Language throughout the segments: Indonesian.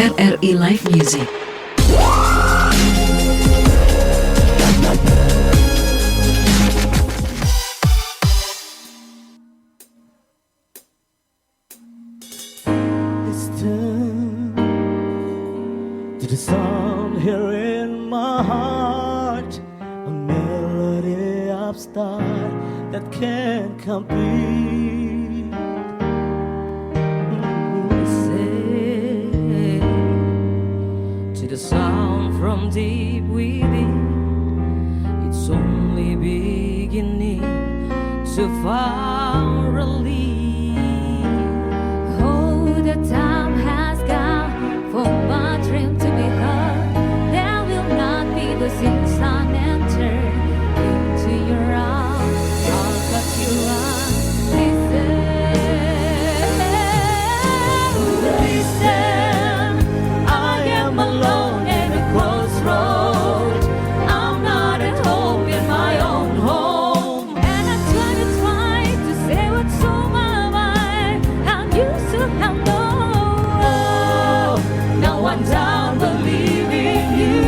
RRI Live Music. Listen to the sound here in my heart, a melody of stars that can't compete. Listen to the sound from deep within. It's only beginning to find relief. Oh, the time has come for my dream to be heard. There will not be the sun enter into your arms. I'll cut you on. Listen, I am alone at a crossroad. I'm not at home in my own home, and I'm try to say what's on my mind. I'm used to have no. Now I'm down believing you.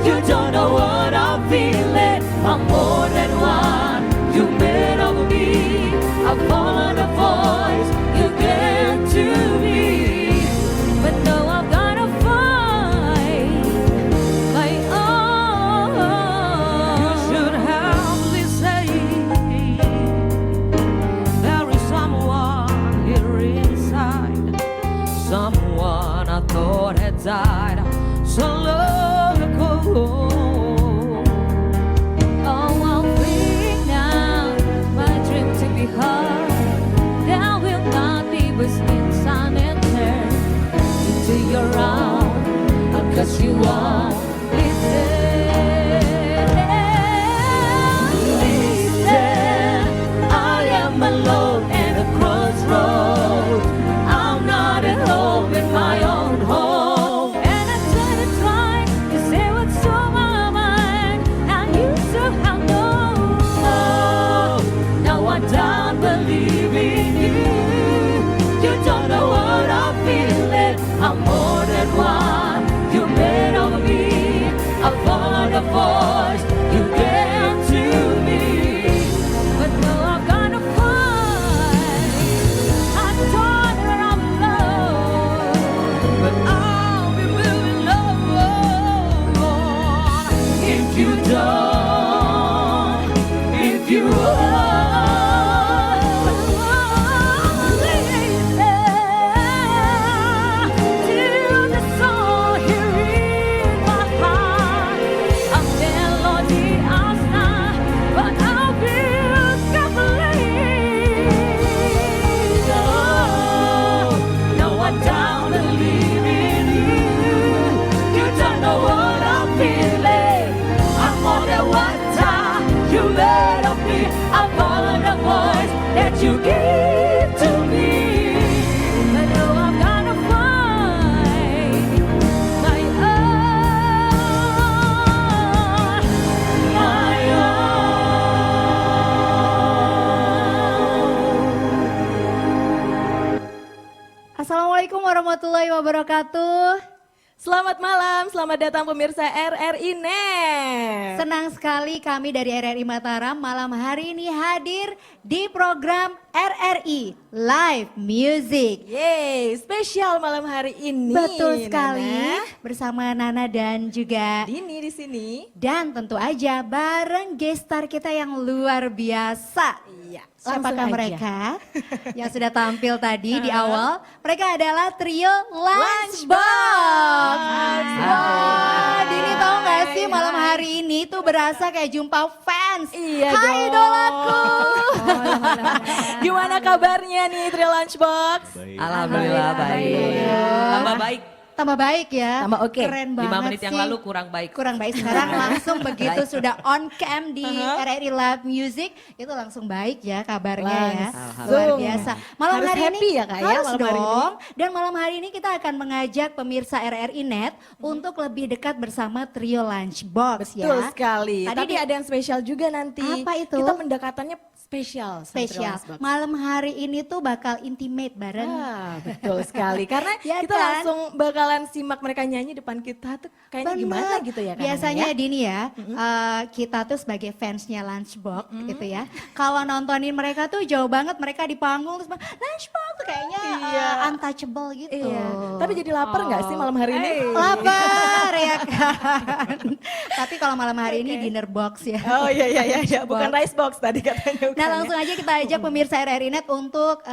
You don't know what I'm feeling. I'm more than one. You made of me. I've followed the voice you gave to me, but now I've gotta find my own. You should have listened. There is someone here inside, someone I thought had died so long ago. Oh, I'll bring now my dream to be heard. There will not be wasting sun and turn into your arms. Cause you won't listen. I am alone at a crossroad. I'm not at home in my own home, and I try to say what's on my mind. And you somehow know. Now I'm done believing you. You don't know what I'm feeling. I'm more than one. You made of me. I followed the voice you gave to me, but now I'm gonna find. I thought that I'm alone, but I'll be moving on. If you don't, if you you give to me, but now I'm gonna find my own, my own. Assalamualaikum warahmatullahi wabarakatuh. Selamat malam, selamat datang pemirsa RRI Net. Senang sekali kami dari RRI Mataram malam hari ini hadir di program RRI Live Music. Yeay, spesial malam hari ini. Betul sekali, Nana. bersama Nana dan juga Dini di sini. dan tentu aja bareng guest star kita yang luar biasa. Iya, Siapakah langsung aja. mereka yang sudah tampil tadi di awal? Mereka adalah trio Lunchbox. Wah, Dini tahu gak sih malam hari ini tuh berasa kayak jumpa fans. Iya Hai dong. idolaku. Gimana kabarnya nih Trio Lunchbox? Alhamdulillah baik. Tambah baik. Tambah baik ya. Tambah oke. Keren banget 5 menit yang sih. lalu kurang baik. Kurang baik sekarang langsung begitu sudah on cam di RRI Live Music itu langsung baik ya kabarnya ya. Langsung. Luar biasa. Malam Harus hari happy ini ya, Kak, ya, harus malam hari dong. Dan malam hari ini kita akan mengajak pemirsa RRI Net untuk lebih dekat bersama trio Lunchbox Betul ya. sekali. Tadi Tapi ada yang spesial juga nanti. Apa itu? Kita pendekatannya Spesial. Spesial. Malam hari ini tuh bakal intimate bareng. Betul sekali. Karena Ya kita kan? langsung bakalan simak mereka nyanyi depan kita tuh kayaknya gimana Bener. gitu ya. Kak Biasanya Nana ya? Dini ya, kita tuh sebagai fansnya Lunchbox gitu ya. Kalau nontonin mereka tuh jauh banget, mereka di panggung terus Lunchbox tuh kayaknya untouchable gitu. Iya. Tapi jadi lapar nggak sih malam hari ini? Lapar ya kan. Tapi kalau malam hari ini dinner box ya. Oh iya. Bukan rice box tadi katanya. Nah langsung aja kita ajak pemirsa RRI Net untuk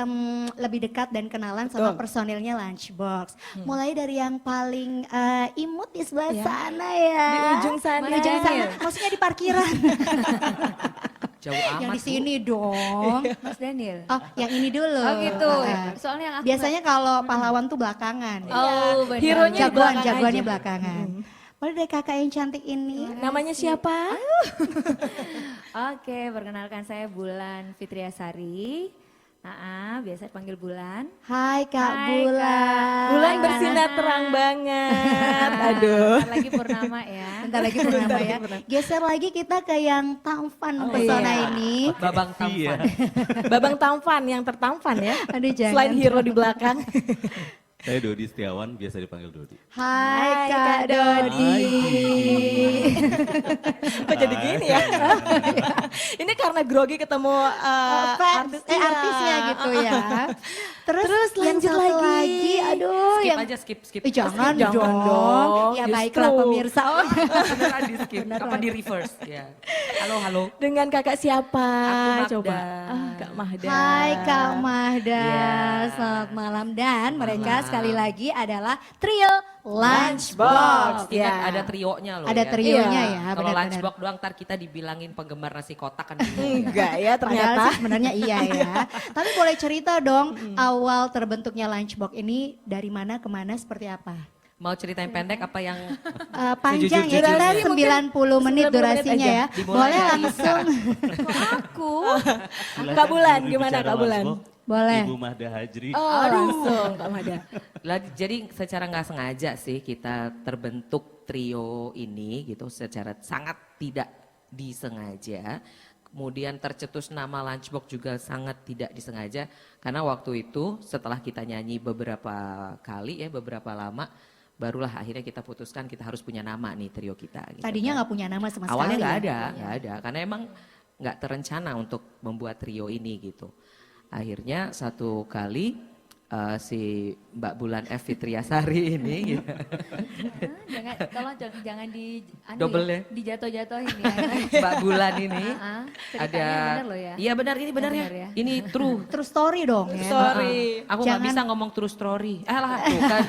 lebih dekat dan kenalan sama personilnya Lunchbox. Mulai dari yang paling imut di sebelah sana ya. Di ujung sana. Di ujung sana, maksudnya di parkiran. Jauh amat. Yang di sini dong. Mas Daniel. Oh, yang ini dulu. Oh gitu. Ah. Soalnya yang aku Biasanya kalau pahlawan tuh belakangan. Oh, benar. Hero-nya di belakang Jagoannya aja. belakangan. Boleh dari kakak yang cantik ini. Namanya siapa? Oke, perkenalkan saya Bulan Fitriasari. Biasa dipanggil Bulan. Hai Kak Hai, Bulan. Kak. Bulan Hai, bersinar Kak. terang banget. Aduh. Bentar lagi purnama ya. Bentar lagi purnama ya. Geser lagi kita ke yang tampan pesona iya. ini. Babang Tampan. Babang tampan yang tertampan ya. Aduh jangan. Selain hero di belakang. Saya Dodi Setiawan, biasa dipanggil Dodi. Hai Kak Dodi. Kok jadi gini ya? Ini karena grogi ketemu iya. Artisnya gitu ya. Terus yang lanjut satu lagi. aduh Skip yang aja, skip. jangan, Jangan dong. Ya Justru. baiklah pemirsa. Oh. Beneran di skip. Apa di reverse? Ya. Halo. Dengan kakak siapa? Aku Magda. Coba. Kak Mahda. Hai Kak Mahda, Iya. selamat malam dan mereka sekali lagi adalah trio Lunchbox. Iya. Ingat ada trionya loh Ada ya. trionya Iya. ya, Kalau benar-benar. Lunchbox doang ntar kita dibilangin penggemar nasi kotak kan bingung ya. Enggak ya Padahal ternyata. sih sebenarnya iya ya. Tapi boleh cerita dong awal terbentuknya Lunchbox ini dari mana kemana seperti apa? Mau ceritain pendek apa yang Panjang ya, Sejujur-jujurnya. kita 90 menit 90 menit durasinya aja. ya. Dimulai Boleh dari langsung, Aku. Silakan Kak Bulan, juru gimana bicara Kak Bulan? Lunchbox, boleh. Ibu Mahda Hajri. Oh langsung Kak Mahda. Jadi secara nggak sengaja sih kita terbentuk trio ini gitu secara sangat tidak disengaja. Kemudian tercetus nama Lunchbox juga sangat tidak disengaja karena waktu itu setelah kita nyanyi beberapa kali ya beberapa lama barulah akhirnya kita putuskan kita harus punya nama nih trio kita. Gitu Tadinya kan. nggak punya nama sama sekali. Awalnya ya? nggak ada karena emang nggak terencana untuk membuat trio ini gitu. Akhirnya satu kali si Mbak Bulan F. Fitriasari ini gitu. Jangan tolong jangan di Double ya? dijatuh-jatuhin ya. Mbak Bulan ini Ceritanya bener loh ya. Iya benar ini benar ya. benar ya. Ini true. True story dong ya. Sorry. Aku nggak Jangan- bisa ngomong true story. Lah tuh kan.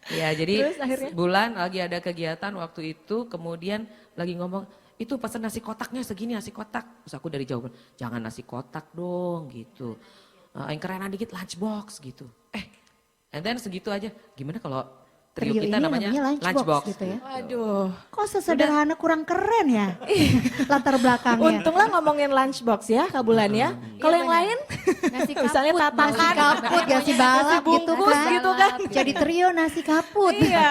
Ya jadi Terus akhirnya? Bulan lagi ada kegiatan waktu itu kemudian lagi ngomong itu pesan nasi kotaknya segini nasi kotak. Terus aku dari jauh jangan nasi kotak dong gitu. Yang kerenan dikit Lunchbox gitu. And then segitu aja. Gimana kalau trio Trio kita ini namanya Lunchbox Lunchbox gitu ya. Aduh. Kok sesederhana kurang keren ya latar belakangnya. Untunglah ngomongin Lunchbox ya Kak Bulan ya. Kalau yang lain Nasi misalnya kaput, tatakan. Nasi kaput gak sih balap Nasi gitu bungkus kan. gitu kan. Jadi trio nasi kaput. Iya.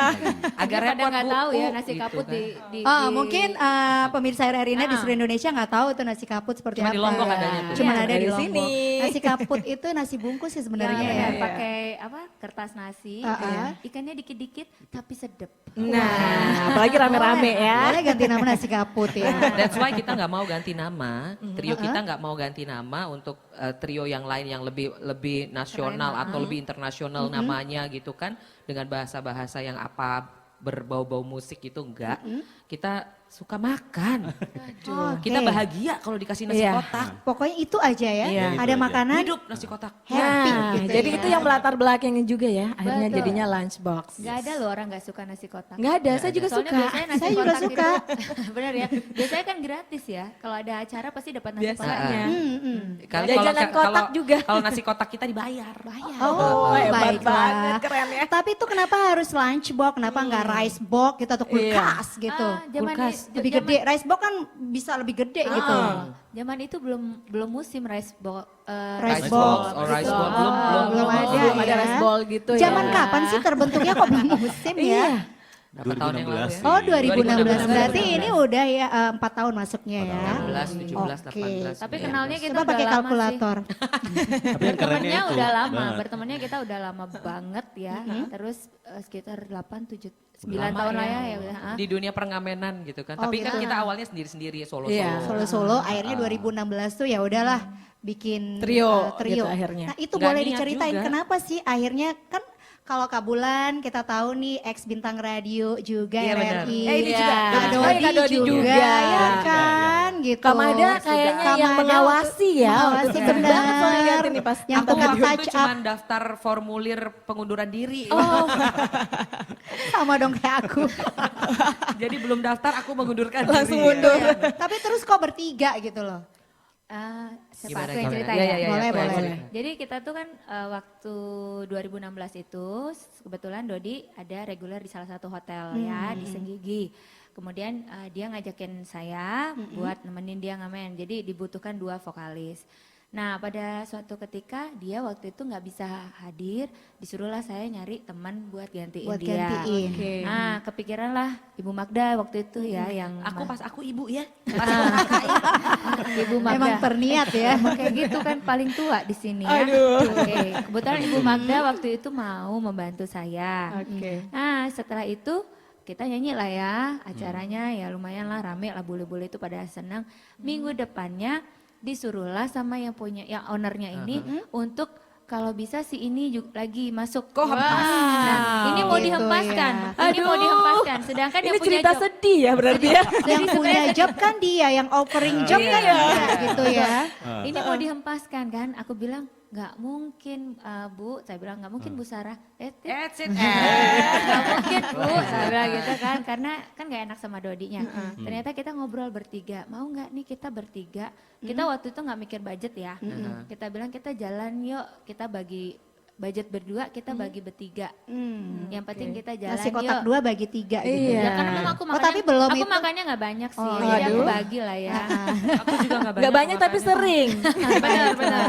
agak Pada repot nggak Bu. tahu ya Oh, nasi gitu kaput kan. di Mungkin pemirsa RRI Net di seluruh Indonesia nggak tahu tuh nasi kaput seperti Cuma apa. di Lombok adanya tuh. Cuma Iya, ada di dari Lombok. sini. Nasi kaput itu nasi bungkus sih sebenarnya Iya, ya. benar. Pakai apa kertas nasi, ikannya dikit-dikit tapi sedep. Nah, apalagi rame-rame ya. Boleh ganti nama nasi kaput ya. That's why kita nggak mau ganti nama. Trio kita nggak mau ganti nama untuk trio yang lain yang lebih nasional atau lebih internasional namanya gitu kan. Dengan bahasa-bahasa yang apa berbau-bau musik itu enggak. Kita suka makan. Oke. Kita bahagia kalau dikasih nasi Iya. kotak. Pokoknya itu aja ya. Iya. Ada Itu aja. makanan Hidup nasi kotak. happy Nah, gitu jadi ya. itu yang melatar belakangnya juga ya. Akhirnya Betul. jadinya Lunchbox. Gak ada loh orang gak suka nasi kotak. Nggak ada, saya juga Soalnya suka. biasanya nasi Saya juga kotak suka. itu- bener ya. Biasanya kan gratis ya. Kalau ada acara pasti dapat nasi kotak. Biasanya. Kalau Jajanan kotak juga. Kalau nasi kotak kita dibayar. Oh, hebat baiklah. banget, keren ya. Tapi itu kenapa harus lunchbox? Kenapa nggak rice box gitu atau kulkas gitu? Zaman Kulkas. Lebih gede. Rice box kan bisa lebih gede gitu. Zaman itu belum musim rice box. Rice Rice box. box, oh rice gitu. box. Belum belum ada Belum ada ya. rice bowl gitu ya. Zaman kapan sih terbentuknya kok belum musim ya? Iya. Berapa tahun yang lalu ya? 2016 Oh sih. 2016, berarti 2016. ini udah ya 4 tahun masuknya ya. 16, 17, Oke. 18. Tapi 19. kenalnya kita Coba udah pakai lama sih. kalkulator. Tapi yang kerennya Bertemannya itu udah lama, banget. bertemannya kita udah lama banget ya. Terus sekitar 8, 7, 9 Lama tahun lah ya. ya udah. Di dunia perengamenan gitu kan. Oh, Tapi kan gitu. kita awalnya sendiri-sendiri solo-solo. Iya. Solo-solo akhirnya 2016 tuh ya udahlah bikin Trio trio. gitu akhirnya. Nah itu Nggak boleh niat diceritain juga. kenapa sih akhirnya kan kalau Kak Bulan kita tahu nih ex bintang radio juga Iya, benar. RRI. Ini juga. Kak Oh, Dodi, Kak Dodi juga, juga. ya kan gitu. Kak Mada kayaknya Kak yang Mada mengawasi ya. mengawasi, Waktu itu. benar. Banget soalnya liatin nih pas Yang Aku tengah waktu touch itu up cuma daftar formulir pengunduran diri. Oh, sama dong kayak aku. Jadi belum daftar aku mengundurkan langsung diri. mundur. Tapi terus kok bertiga gitu loh. Sepak Gimana, yang gimana? cerita Iya, ya. iya, iya, Boleh, boleh, boleh. boleh. Jadi kita tuh kan waktu 2016 itu kebetulan Dodi ada reguler di salah satu hotel ya di Senggigi. Kemudian dia ngajakin saya buat nemenin dia ngamen. Jadi dibutuhkan 2 vokalis. Nah pada suatu ketika dia waktu itu nggak bisa hadir, disuruhlah saya nyari teman buat gantiin Buat dia. gantiin. Oke. Nah kepikiran lah Ibu Magda waktu itu ya yang Aku pas aku ibu ya. Ibu Magda. Emang terniat ya. Emang kayak gitu kan paling tua di sini ya. Oke, kebetulan Ibu Magda waktu itu mau membantu saya. Oke. Nah setelah itu kita nyanyi lah ya acaranya ya lumayan lah rame lah bule-bule itu pada senang. Minggu depannya disuruhlah sama yang punya yang ownernya ini untuk kalau bisa si ini juga lagi masuk. Kok hempas? Nah, ini mau Gitu dihempaskan. ya. Ini mau dihempaskan. Sedangkan yang Ini punya cerita job- sedih ya berarti ya. Yang punya job kan dia, yang offering job kan dia gitu ya. Ini mau dihempaskan kan? Aku bilang nggak mungkin Bu, saya bilang nggak mungkin Bu Sarah. That's it. Nggak mungkin Bu, saya bilang gitu kan, karena kan nggak enak sama Dodinya. Ternyata kita ngobrol bertiga, mau nggak nih kita bertiga? Kita waktu itu nggak mikir budget ya. Kita bilang kita jalan yuk, kita bagi budget berdua, kita bagi bertiga. Yang penting kita jalan Nasi yuk. kotak 2 bagi 3 gitu. Ya karena memang aku Oh, makannya, tapi belum aku itu. makannya nggak banyak sih, Oh, jadi aku aduh. bagi lah ya. Aku juga nggak banyak. Gak banyak tapi makannya. sering. Benar.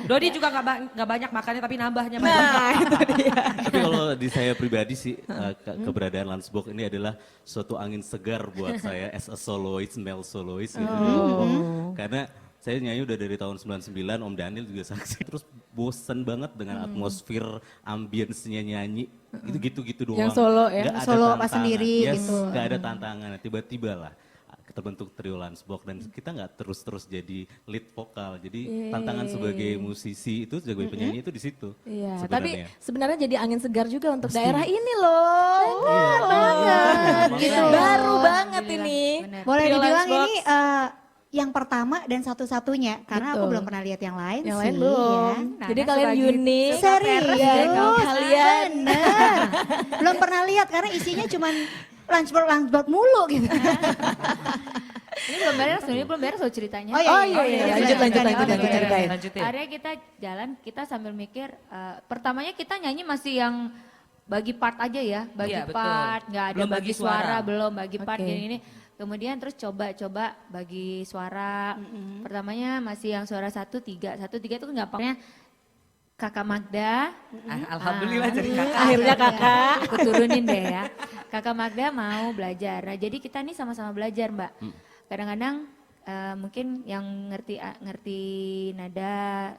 Dodi juga nggak banyak makannya tapi nambahnya banyak. Nah itu dia. Tapi kalau di saya pribadi sih keberadaan Lunchbox ini adalah suatu angin segar buat saya as a soloist, male soloist gitu. Karena saya nyanyi udah dari tahun 99, Om Daniel juga saksi. Terus bosen banget dengan atmosfer ambience-nya nyanyi. Gitu-gitu doang. Yang solo ya? Nggak ada Solo pas tantangan. sendiri Yes, gitu. nggak ada tantangan. Tiba-tiba lah terbentuk trio Lunchbox dan kita nggak terus-terus jadi lead vokal. Jadi tantangan sebagai musisi itu, sebagai penyanyi itu di situ. Iya, sebenarnya. tapi sebenarnya jadi angin segar juga untuk daerah ini loh. Iya. banget, gitu. Baru banget ini. Bener. Boleh Trio dibilang Lunchbox. ini yang pertama dan satu-satunya karena aku Betul. belum pernah lihat yang lain Yang sih. lain belum. Ya. Jadi Nah, kalian sebagai- unik. Serius? Ya, kalian. Bener. Belum pernah lihat karena isinya cuman lunchbox mulu gitu. Ini belum beres, sebenarnya belum beres loh ceritanya. Oh, iya, Oh iya, iya. Lanjut, ceritain. Lanjutin. Akhirnya kita jalan, kita sambil mikir, pertamanya kita nyanyi masih yang bagi part aja ya, bagi Iya, betul. part, nggak ada Belum bagi bagi suara, suara. belum bagi part Oke. gini-gini. Kemudian terus coba-coba bagi suara. Pertamanya masih yang suara 1-3, 1-3 itu gampangnya Kakak Magda. Alhamdulillah jadi kakak. Akhirnya kakak. Aku turunin deh ya. Kakak Magda mau belajar. Nah, jadi kita nih sama-sama belajar, Mbak. Kadang-kadang mungkin yang ngerti nada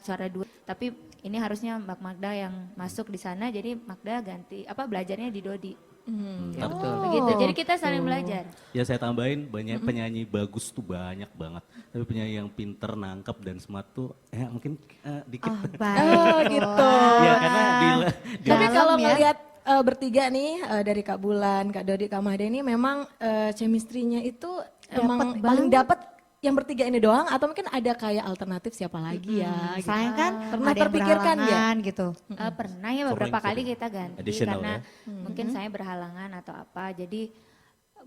suara dua, tapi ini harusnya Mbak Magda yang masuk di sana. Jadi Magda ganti belajarnya di Dodi. Betul. Begitu. Jadi kita saling belajar. Ya saya tambahin banyak penyanyi bagus tuh banyak banget. Tapi penyanyi yang pinter, nangkep dan smart tuh mungkin dikit. Oh, baik. Oh gitu. Ya karena Tapi Dalam kalau ya. ngelihat bertiga nih dari Kak Bulan, Kak Dodi, Kak Mahde ini memang chemistry-nya itu emang paling dapat yang bertiga ini doang atau mungkin ada kayak alternatif siapa lagi ya? Gitu. Sayang kan Pernah ada yang terpikirkan ya? berhalangan gitu. Pernah ya beberapa Sering, kali sering. kita ganti Additional karena ya. mungkin saya berhalangan atau apa. Jadi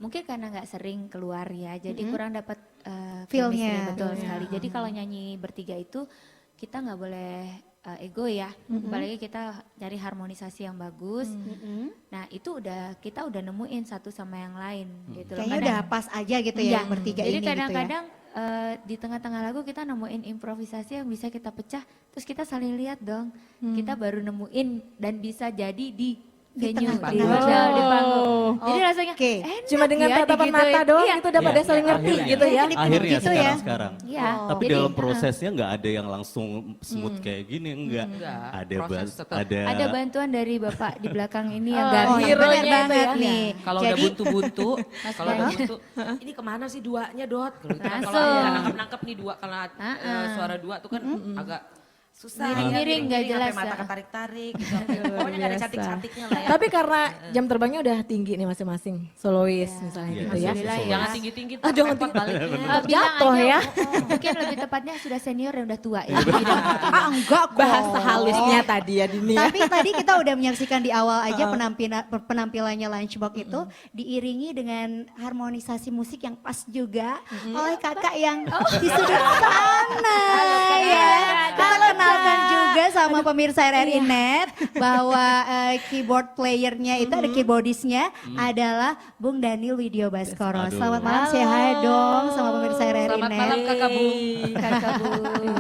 mungkin karena nggak sering keluar ya, jadi kurang dapat Feel-nya. chemistry, betul sekali. Jadi kalau nyanyi bertiga itu kita nggak boleh ego ya, apalagi kita cari harmonisasi yang bagus. Nah itu kita udah nemuin satu sama yang lain gitu. loh. Kayaknya udah pas aja gitu ya Iya. yang bertiga Jadi ini gitu ya. kadang-kadang di tengah-tengah lagu kita nemuin improvisasi yang bisa kita pecah, terus kita saling lihat dong. Kita baru nemuin dan bisa jadi di venue, di tengah-tengah. hotel, di Oh. panggung. Jadi rasanya Oke. enak Cuma dengan ya tatapan digituin. mata doang Iya. itu udah pada saling ngerti akhirnya. gitu ya. Akhirnya Gitu ya. sekarang. Iya. Tapi Jadi, dalam prosesnya nggak ada yang langsung smooth kayak gini, enggak. Enggak, Ada proses tetap. ada bantuan dari Bapak di belakang ini yang Oh, ganteng. hero-nya benar itu banget ya. nih. Kalau udah Jadi buntu-buntu, kalau udah buntu, ini kemana sih duanya Dot? Kalau gitu kan, kalau Langsung. ada nangkep-nangkep nih dua, karena suara dua tuh kan agak susah. Miring-miring, nggak sampai jelas, mata ya. ketarik-tarik gitu. Pokoknya nggak ada Biasa. cantik-cantiknya lah ya. Tapi karena jam terbangnya udah tinggi nih masing-masing solois misalnya Iya, gitu ya. Alhamdulillah ya. Jangan tinggi-tinggi, Ah, jangan repot baliknya. Bilang Jatuh aja, ya. mungkin lebih tepatnya sudah senior dan udah tua ya. ah enggak kok. Bahasa halusnya tadi ya Dini ya. Tapi tadi kita udah menyaksikan di awal aja penampilannya Lunchbox itu diiringi dengan harmonisasi musik yang pas juga oleh kakak yang di sudut sana ya. Kita kenalkan juga sama pemirsa RRI Net bahwa keyboard playernya itu ada keyboardisnya adalah Bung Daniel Widyo Baskoro. Aduh. Selamat malam, say hi dong sama pemirsa RRI Selamat Net. malam Kakak Bung. Kakak Bu.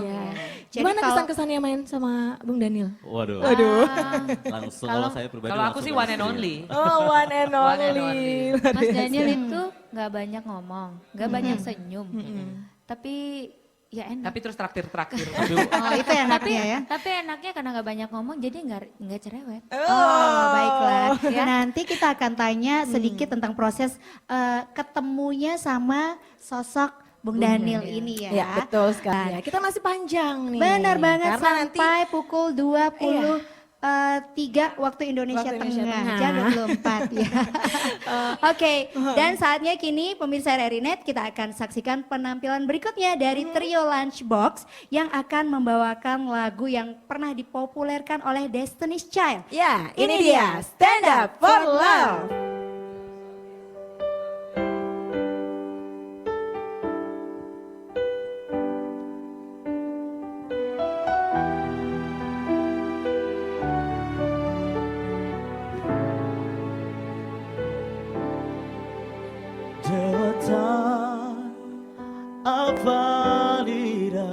Iya. Jadi Gimana kalau- kesan-kesannya main sama Bung Daniel? Waduh. Ah. Langsung kalau saya pribadi. Kalau aku langsung sih one and langsung ya. only. Oh, one and One and only. only. Mas Daniel itu nggak banyak ngomong, nggak banyak senyum, tapi ya enak. Tapi terus traktir-traktir. Oh itu enaknya ya. Tapi enaknya karena nggak banyak ngomong, jadi nggak cerewet. Oh, baiklah. Nanti kita akan tanya sedikit tentang proses ketemunya sama sosok Bung Daniel ini ya. Ya, betul sekali. Ya, kita masih panjang nih. Benar banget Karena nanti sampai pukul 23 waktu Indonesia Waktu Indonesia Tengah. Tengah. Jam 24 ya. Oke, dan saatnya kini pemirsa RRI Net kita akan saksikan penampilan berikutnya dari trio Lunchbox yang akan membawakan lagu yang pernah dipopulerkan oleh Destiny's Child. ya, ini dia Stand Up for Love. Dewa Avalira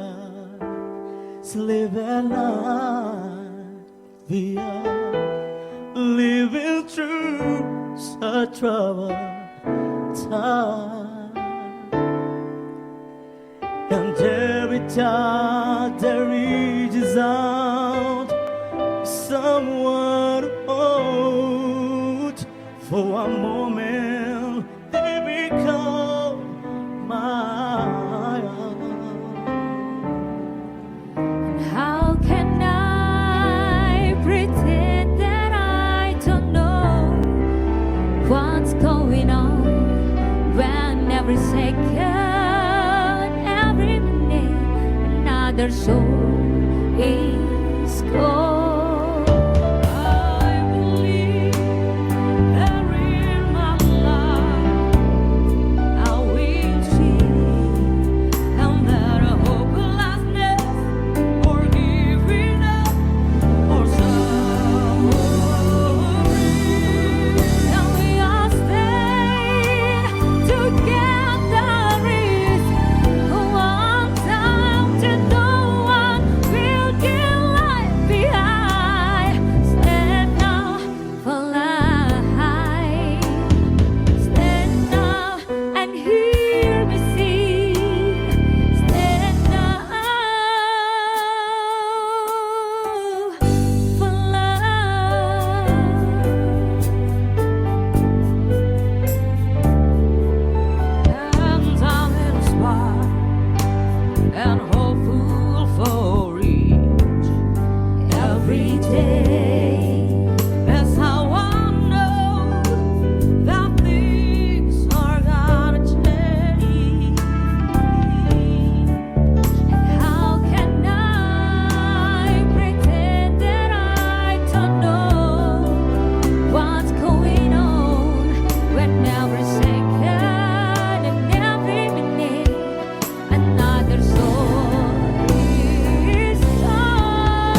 Sleep at night We are living through such troubled time And every time there reaches out Someone hold for one moment they become my own. How can I pretend that I don't know what's going on when every second, every minute, another soul is gone? I believe there in my life I will see. And that a hopelessness or giving up or suffering. And we are staying together is one time to no one will give life behind. Stand now for life. Stand now and hear me sing. Stand now for love. And I'm inspired and hopeful for each every day. That's how I know that things are gonna change. And how can I pretend that I don't know what's going on when every second and every minute another soul is gone?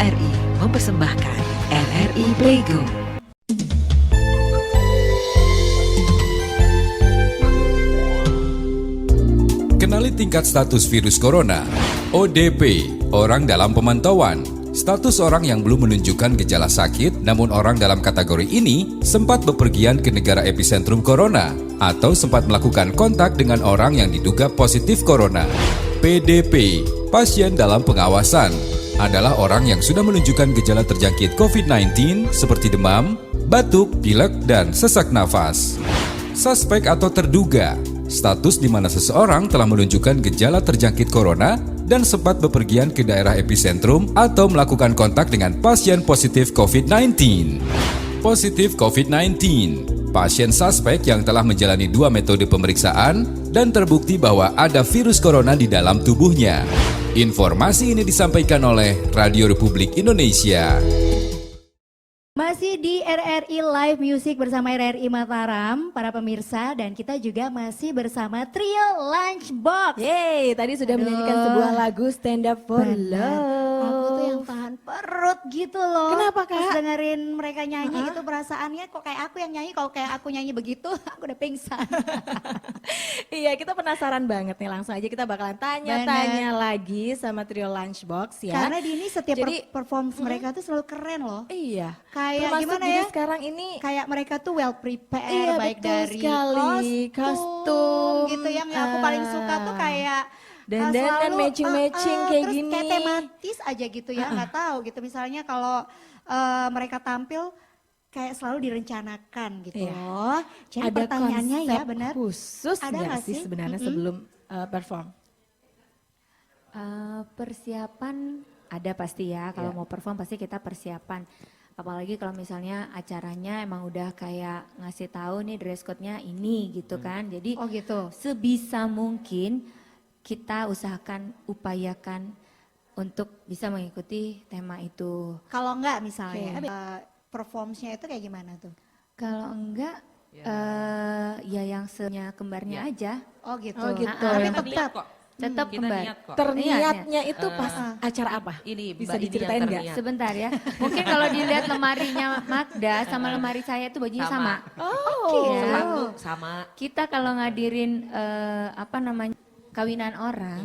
RRI mempersembahkan RRI Playgo. Kenali tingkat status virus corona. ODP, orang dalam pemantauan. Status orang yang belum menunjukkan gejala sakit, namun orang dalam kategori ini sempat bepergian ke negara epicentrum corona atau sempat melakukan kontak dengan orang yang diduga positif corona. PDP, pasien dalam pengawasan, adalah orang yang sudah menunjukkan gejala terjangkit COVID-19 seperti demam, batuk, pilek, dan sesak nafas. Suspek atau terduga, status di mana seseorang telah menunjukkan gejala terjangkit corona dan sempat bepergian ke daerah epicentrum atau melakukan kontak dengan pasien positif COVID-19. Positif COVID-19, pasien suspek yang telah menjalani 2 metode pemeriksaan dan terbukti bahwa ada virus corona di dalam tubuhnya. Informasi ini disampaikan oleh Radio Republik Indonesia. Masih di RRI Live Music bersama RRI Mataram, para pemirsa, dan kita juga masih bersama trio Lunchbox. Yeay, tadi sudah menyanyikan sebuah lagu Stand Up for Love. Aku tuh yang tahan perut gitu loh. Kenapa, Kak? Pas dengerin mereka nyanyi itu perasaannya kok kayak aku yang nyanyi, kalau kayak aku nyanyi begitu aku udah pingsan. Iya, kita penasaran banget nih, langsung aja kita bakalan tanya-tanya lagi sama trio Lunchbox ya. Karena di ini setiap Jadi, perform mereka tuh selalu keren loh. Iya. Kayak Termasuk gimana jadi ya? sekarang ini Kayak mereka tuh well prepared, Iya, baik betul dari sekali. Kostum, gitu. Yang aku paling suka tuh kayak dandanan selalu, matching-matching kayak terus gini. kayak tematis aja gitu ya, nggak tahu gitu. Misalnya kalau mereka tampil kayak selalu direncanakan gitu Iya. loh. Jadi ada pertanyaannya ya konsep benar. khusus Ada nggak nggak sih sih? sebenarnya sebelum perform? Persiapan ada pasti ya, kalau mau perform pasti kita persiapan. Apalagi kalau misalnya acaranya emang udah kayak ngasih tahu nih dress code-nya ini gitu kan. Jadi Oh gitu. sebisa mungkin kita upayakan untuk bisa mengikuti tema itu. Kalau enggak misalnya performsnya itu kayak gimana tuh? Kalau enggak ya yang kembarnya aja. Oh gitu. Oh, gitu. Tapi Kita tetap niat kok. Tetap Kita kembar. niat kok. Terniatnya itu pas acara apa? Ini Bisa Mbak Dini diceritain yang nggak? terniat. Sebentar ya. Mungkin kalau dilihat lemarinya Magda sama lemari saya itu bajunya sama. Oh, Iya. Sepatu sama. Kita kalau ngadirin kawinan orang,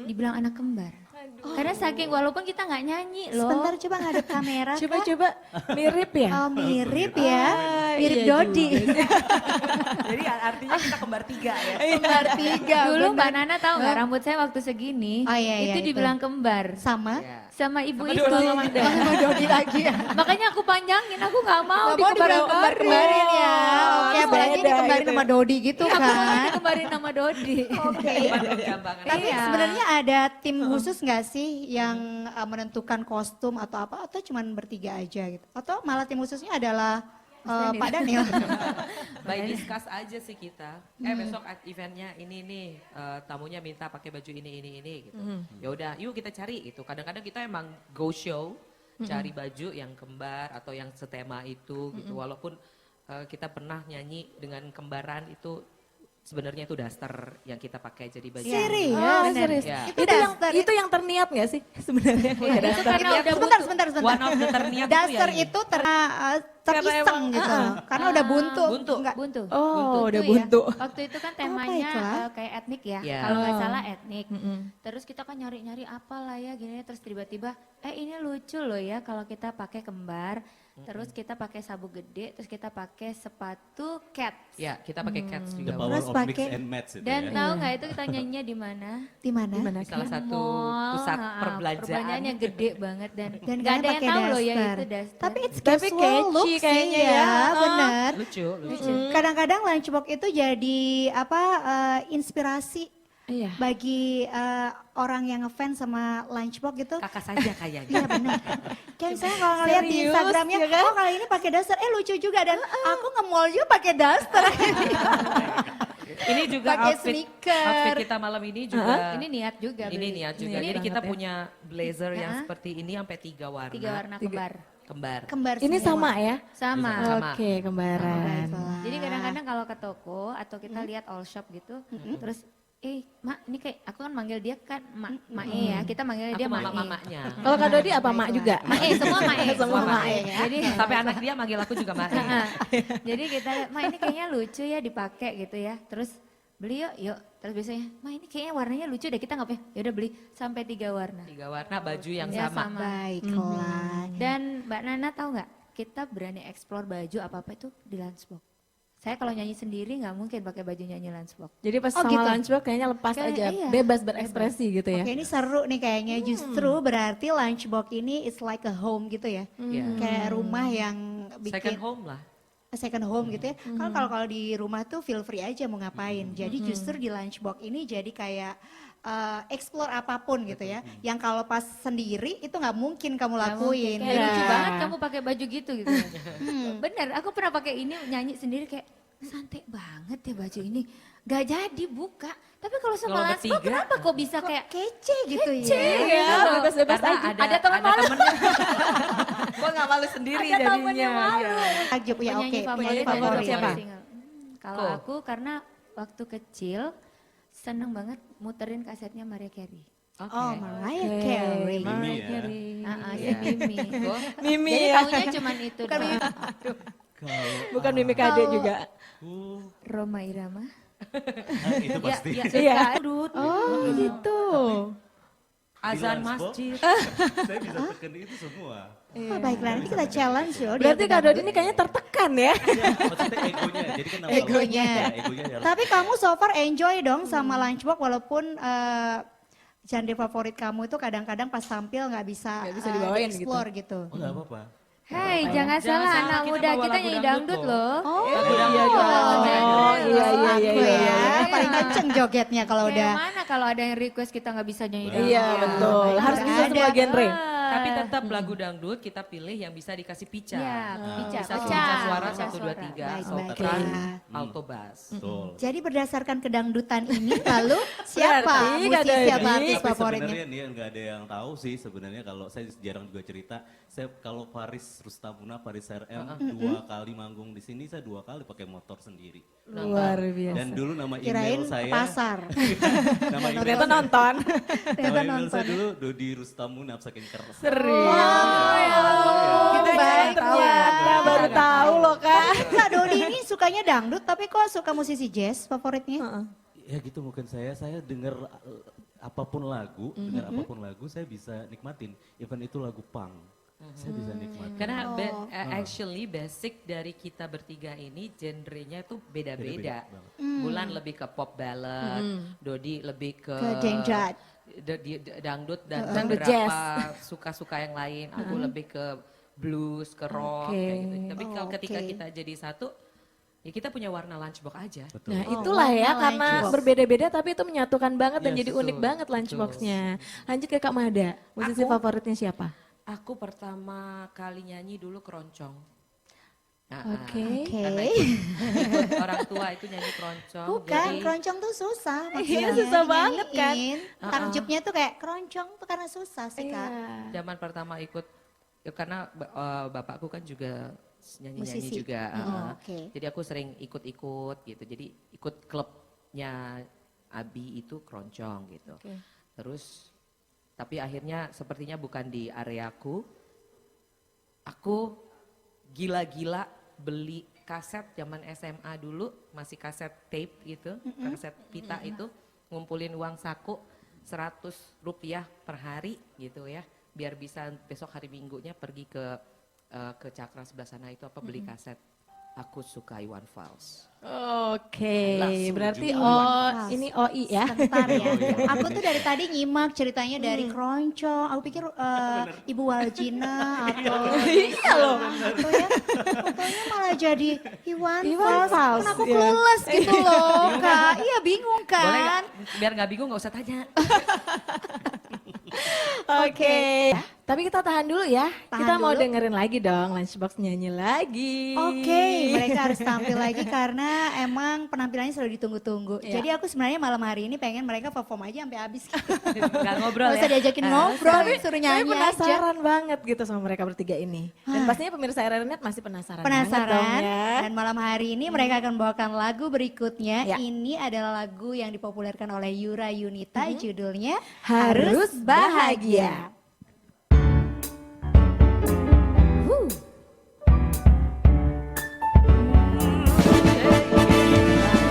dibilang anak kembar. Karena saking walaupun kita nggak nyanyi loh. sebentar coba ngadep kamera. Kak. Coba-coba mirip ya? Oh mirip ya, mirip iya Dodi. Jadi artinya kita kembar 3 ya. Kembar 3. Dulu Mbak Nana tahu nggak rambut saya waktu segini, Oh, iya, iya, itu itu. dibilang kembar Sama. sama ibu itu. Sama Dodi lagi ya. Makanya aku panjangin, aku nggak mau Nggak mau dikembar-kembarin ya. Oke, apalagi beda dikembarin gitu. sama Dodi gitu Aku mau kan. dikembarin sama Dodi. Oke. Tapi Iya. sebenarnya ada tim khusus nggak sih yang menentukan kostum atau apa, atau cuman bertiga aja gitu? Atau malah tim khususnya adalah Pak Daniel? By discuss aja sih kita. Besok eventnya ini nih, tamunya minta pakai baju ini gitu. Ya udah, yuk kita cari gitu. Kadang-kadang kita emang go show, cari baju yang kembar atau yang setema itu gitu. Walaupun kita pernah nyanyi dengan kembaran itu sebenarnya itu daster yang kita pakai jadi baju. Serius? Oh, Bener. serius. Ya. Itu daster. itu yang terniat nggak sih sebenarnya? Iya, itu karena udah Sebentar. One of the terniat itu Daster ya ini. itu teriseng gitu. Karena udah buntu. Buntu. Enggak. buntu. Oh, udah Itu ya. buntu. Waktu itu kan temanya itu, ah? kayak etnik ya, Iya. kalau nggak salah etnik. Terus kita kan nyari-nyari apa lah ya gini, terus tiba-tiba ini lucu loh ya kalau kita pakai kembar, terus kita pakai sabuk gede, terus kita pakai sepatu cat. Ya, kita pakai cats The juga. power Terus of mix pakai- and match itu Dan ya. tahu nggak itu kita nyanyinya di mana? Di mana? Di salah satu Mall, pusat perbelanjaannya perbelanjaan. gede banget dan Dan nggak ada kalian yang pakai tahu loh ya daster. itu daster. Tapi it's Tapi casual look catchy sih kayaknya ya, ya. benar. Lucu. Kadang-kadang lunchbox itu jadi inspirasi Iya. bagi orang yang ngefans sama lunchbox gitu. Kakak saja kayaknya. Iya benar. Kayak misalnya kalau ngeliat di Serius, Instagramnya, ya kan? oh kali ini pakai daster, lucu juga dan aku nge-mall juga pakai daster. Ini juga Pakai outfit sneaker. kita malam ini juga. Ini niat juga. Ini Beli. niat juga. Niat Jadi kita banget ya. punya blazer yang seperti ini sampai 3 warna. 3 warna kembar. Kembar. Kembar Ini semua. sama ya? Sama. Sama. Oke, kembaran. Baiklah. Jadi kadang-kadang kalau ke toko atau kita lihat all shop gitu, terus Mak, ini kayak aku kan manggil dia kan Mae ya, kita manggilnya dia Aku Mae. mama-mamanya. Kalau Kak Dodi apa mak juga? Mae, semua Mae. Semua Mae. Jadi Sampai anak dia manggil aku juga Mae. Jadi kita lihat, Ma ini kayaknya lucu ya dipakai gitu ya. Terus beli yuk. Terus biasanya, Ma ini kayaknya warnanya lucu deh, kita ngapain? Ya udah beli sampai 3 warna. 3 warna baju yang Ya, sama. sama. Baiklah. Dan Mbak Nana tahu nggak? Kita berani explore baju apa-apa itu di Lunchbox. Saya kalau nyanyi sendiri nggak mungkin pakai baju nyanyi Lunchbox. Jadi pas Oh, sama gitu? Lunchbox kayaknya lepas Kayak aja, iya. bebas berekspresi gitu ya. Oke, ini seru nih kayaknya. Justru berarti Lunchbox ini it's like a home gitu ya. Iya. Kayak rumah yang Second bikin home lah. second home gitu ya. Kalau di rumah tuh feel free aja mau ngapain. Jadi justru di Lunchbox ini jadi kayak explore apapun gitu ya. Yang kalau pas sendiri itu nggak mungkin kamu lakuin. Kayak lucu Iya. banget kamu pakai baju gitu gitu. Bener, aku pernah pakai ini nyanyi sendiri kayak santai banget ya baju ini. Gak jadi buka. Tapi kalau sama Kalau Lunchbox bertiga, kenapa kok bisa kayak Kece gitu kece ya. ya? bebas-bebas Karena aja. Ada teman malu. temennya. Gua gak malu sendiri Ada temennya jadinya. malu. Takjub ya, oke. Penyanyi Penyanyi favorit favorit. dan siapa? single. Kalau Ko. aku karena waktu kecil seneng banget muterin kasetnya Mariah Carey. Oke. Oh, Mariah Carey. Mimi ya. Si Iya. Mimi. Mimi Jadi ya. taunya cuman itu doang. Kalau Bukan Mimi Kade Kalau- juga. aku, Roma Irama. itu pasti. Ya, Iya. Dut. Oh gitu. Azan Di Lunchbox. masjid. Saya bisa tekan itu semua. Oh, baiklah, nanti kita challenge yo. Berarti Kak Dodi ini kayaknya tertekan ya. Maksudnya egonya, jadi kan Egonya. Ya, egonya harus. Tapi kamu so far enjoy dong sama Lunchbox walaupun genre favorit kamu itu kadang-kadang pas tampil nggak bisa, Nggak bisa dibawain explore gitu. Oh nggak apa-apa. Hei, jangan Jangan salah salah, anak kita muda, bawa kita lagu nyanyi dangdut dangdut loh. loh. Oh iya Aku iya. ya, paling kenceng jogetnya kalau Kayak udah. mana kalau ada yang request kita nggak bisa nyanyi dangdut. Iya betul. Harus bisa Ada. semua genre. Tapi tetap lagu dangdut kita pilih yang bisa dikasih pica. Iya, pica. Bisa Pica. pica suara Pica 1, 2, 3, Baik, sopran, baiklah. alto bass. Betul. Jadi berdasarkan kedangdutan ini lalu siapa Berarti Kak musisi Dodi. atau artis Tapi favoritnya? sebenarnya nih nggak ada yang tahu sih sebenarnya kalau saya jarang juga cerita. Saya kalau Faris Rustamuna, Faris RM 2 kali manggung di sini saya 2 kali pakai motor sendiri. Luar biasa. Dan dulu nama Kirain email ke saya, pasar. nama email, Ternyata nonton. Ternyata nama email nonton. saya dulu Dodi Rustamuna saking keras. Kita baik, ternyata baru tahu loh Kak. Kak Dodi ini sukanya dangdut tapi kok suka musisi jazz favoritnya? Ya gitu mungkin saya dengar apapun lagu, dengar apapun lagu saya bisa nikmatin. Even itu lagu punk, saya bisa nikmatin. Karena actually basic dari kita bertiga ini genrenya tuh beda-beda. Beda-beda banget. Bulan lebih ke pop ballad, Dodi lebih ke Ke dangdut. dangdut dan Dangdut beberapa suka-suka yang lain. Aku lebih ke blues, ke rock Oke. kayak gitu. Tapi kalau Oh, ketika oke. kita jadi satu, ya kita punya warna Lunchbox aja. Betul. Nah itulah ya warna karena Lunchbox. berbeda-beda tapi itu menyatukan banget dan Yes, jadi betul, unik banget betul. Lunchbox-nya. Lanjut ke Kak Mada, musisi Aku- favoritnya siapa? Aku pertama kali nyanyi dulu keroncong. Nah, Oke. Karena ikut orang tua itu nyanyi keroncong. Bukan, jadi- keroncong tuh susah. Iya, susah banget kan. Takjubnya tuh kayak keroncong tuh karena susah sih Kak. Zaman pertama ikut, ya karena bapakku kan juga nyanyi-nyanyi Musisi. juga. Oh, oke. Jadi aku sering ikut-ikut gitu. Jadi ikut klubnya Abi itu keroncong gitu. Oke. Terus tapi akhirnya sepertinya bukan di areaku. Aku gila-gila beli kaset zaman SMA dulu, masih kaset tape gitu, kaset pita itu, ngumpulin uang saku 100 rupiah per hari gitu ya, biar bisa besok hari Minggunya pergi ke Cakra sebelah sana itu apa beli kaset. Aku suka Iwan Fals. Oke, Langsung berarti juga. ini OI ya. Sebentar ya. Oh, iya. Aku tuh dari tadi nyimak ceritanya dari keroncong. Aku pikir Ibu Waljina atau Iya loh. Fotonya malah jadi Iwan Iwan Fals. Fals, Kan aku iya. clueless gitu loh Kak. Iya bingung Boleh kan. nggak? Biar nggak bingung nggak usah tanya. Oke. Tapi kita tahan dulu ya. Tahan Kita mau dulu. dengerin lagi dong Lunchbox nyanyi lagi. Oke, mereka harus tampil lagi karena emang penampilannya selalu ditunggu-tunggu. Iya. Jadi aku sebenarnya malam hari ini pengen mereka perform aja sampai habis. Nggak ngobrol Gak usah ya. diajakin ngobrol, suruh Tapi nyanyi aja. penasaran banget gitu sama mereka bertiga ini. Dan pastinya pemirsa RRNet masih penasaran banget dong Penasaran? ya. Dan malam hari ini mereka akan membawakan lagu berikutnya. Ya. Ini adalah lagu yang dipopulerkan oleh Yura Yunita, judulnya Harus Bahagia.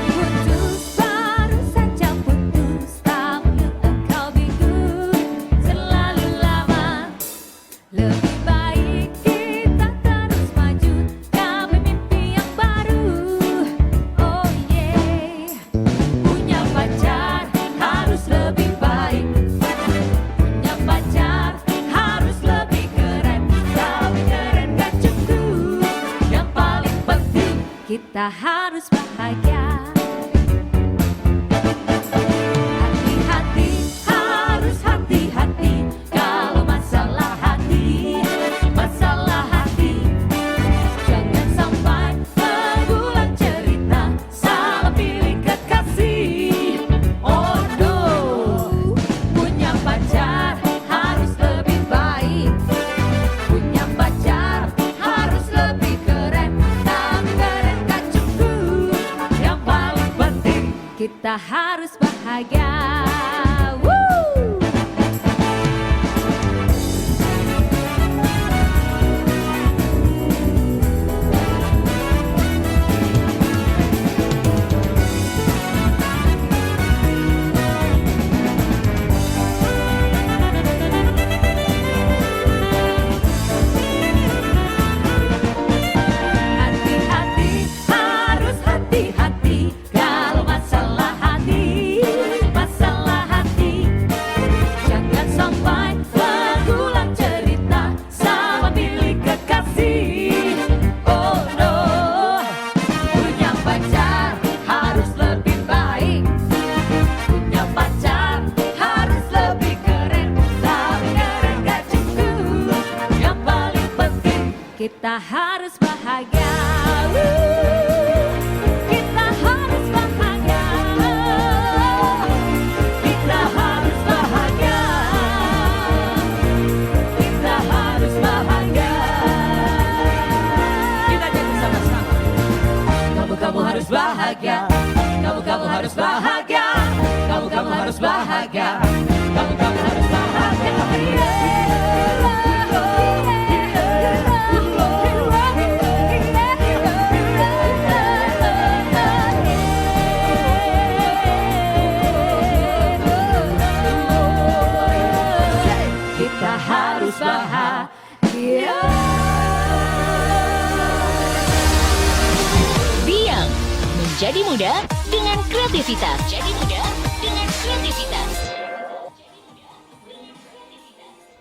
Putus baru saja putus, tak perlu engkau bingung terlalu lama. Lebih baik kita terus maju, kami mimpi yang baru. Oh yeah, punya pacar harus lebih baik, punya pacar harus lebih keren. Tapi keren gak cukup, yang paling penting kita harus bahagia. Hati-hati, harus hati-hati kalau masalah hati, masalah hati. Jangan sampai terulang cerita, salah pilih kekasih. Oh no, punya pacar harus lebih baik, punya pacar harus lebih keren. Tapi keren gak cukup, yang paling penting kita harus bahagia. Woo! Hati-hati, harus hati-hati kalau masalah hati, masalah hati. Jangan sampai terulang cerita, salah pilih kekasih. Oh no, punya pacar harus lebih baik, punya pacar harus lebih keren. Tapi keren gak cukup, yang paling penting kita harus bahagia. Kita harus bahagia. Kita harus bahagia. Kita harus bahagia. Kita jadi sama-sama. Kamu harus bahagia. Kamu harus bahagia. Kamu harus bahagia. Kamu harus bahagia. Kita harus bahagia. Biang menjadi muda dengan kreativitas. Jadi muda dengan kreativitas.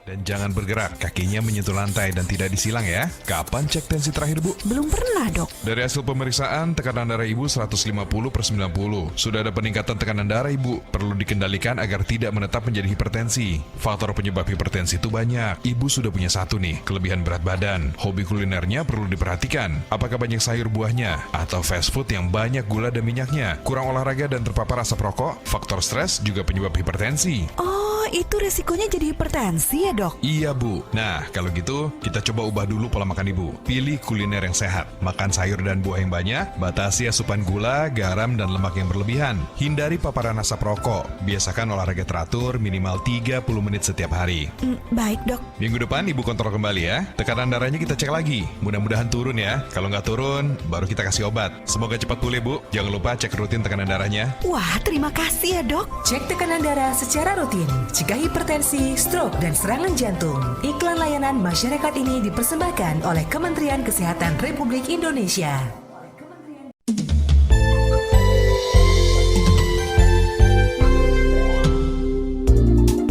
Dan jangan bergerak, kakinya menyentuh lantai dan tidak disilang ya. Kapan cek tensi terakhir, Bu? Belum pernah, Dok. Dari hasil pemeriksaan, tekanan darah Ibu 150/90. Sudah ada peningkatan tekanan darah Ibu. Perlu dikendalikan agar tidak menetap menjadi hipertensi. Faktor penyebab hipertensi itu banyak. Ibu sudah punya satu nih, kelebihan berat badan. Hobi kulinernya perlu diperhatikan. Apakah banyak sayur buahnya? Atau fast food yang banyak gula dan minyaknya? Kurang olahraga dan terpapar asap rokok? Faktor stres juga penyebab hipertensi. Oh, itu resikonya jadi hipertensi ya, Dok? Iya, Bu. Nah, kalau gitu, kita coba ubah dulu pola makan Ibu. Pilih kuliner yang sehat. Makan sayur dan buah yang banyak, batasi asupan gula, garam, dan lemak yang berlebihan. Hindari paparan asap rokok. Biasakan olahraga teratur minimal 30 menit setiap hari. Baik, Dok. Minggu depan Ibu kontrol kembali ya. Tekanan darahnya kita cek lagi. Mudah-mudahan turun ya. Kalau nggak turun, baru kita kasih obat. Semoga cepat pulih, Bu. Jangan lupa cek rutin tekanan darahnya. Wah, terima kasih ya, Dok. Cek tekanan darah secara rutin, cegah hipertensi, stroke, dan serangan jantung. Iklan layanan masyarakat ini dipersembahkan oleh Kementerian Kesehatan Republik Indonesia.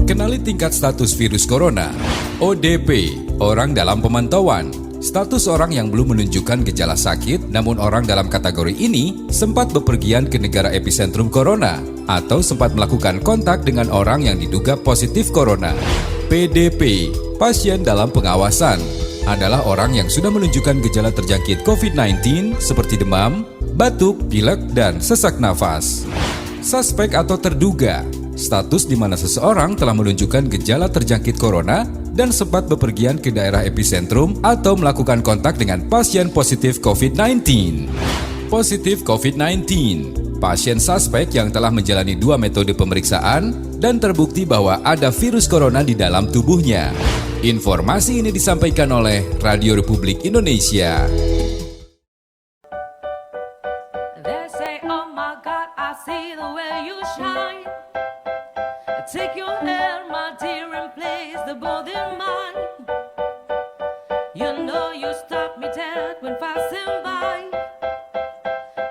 Kenali tingkat status virus corona. ODP, orang dalam pemantauan. Status orang yang belum menunjukkan gejala sakit, namun orang dalam kategori ini sempat bepergian ke negara epicentrum corona atau sempat melakukan kontak dengan orang yang diduga positif corona. PDP, Pasien dalam pengawasan adalah orang yang sudah menunjukkan gejala terjangkit COVID-19 seperti demam, batuk, pilek, dan sesak nafas. Suspek atau terduga, status di mana seseorang telah menunjukkan gejala terjangkit corona dan sempat bepergian ke daerah epicentrum atau melakukan kontak dengan pasien positif COVID-19. Positif COVID-19, pasien suspek yang telah menjalani 2 metode pemeriksaan dan terbukti bahwa ada virus corona di dalam tubuhnya. Informasi ini disampaikan oleh Radio Republik Indonesia. They say, oh my God, I see the way you shine. Take your hand, my dear, and place the both in mine. You know you stopped me dead when passing by.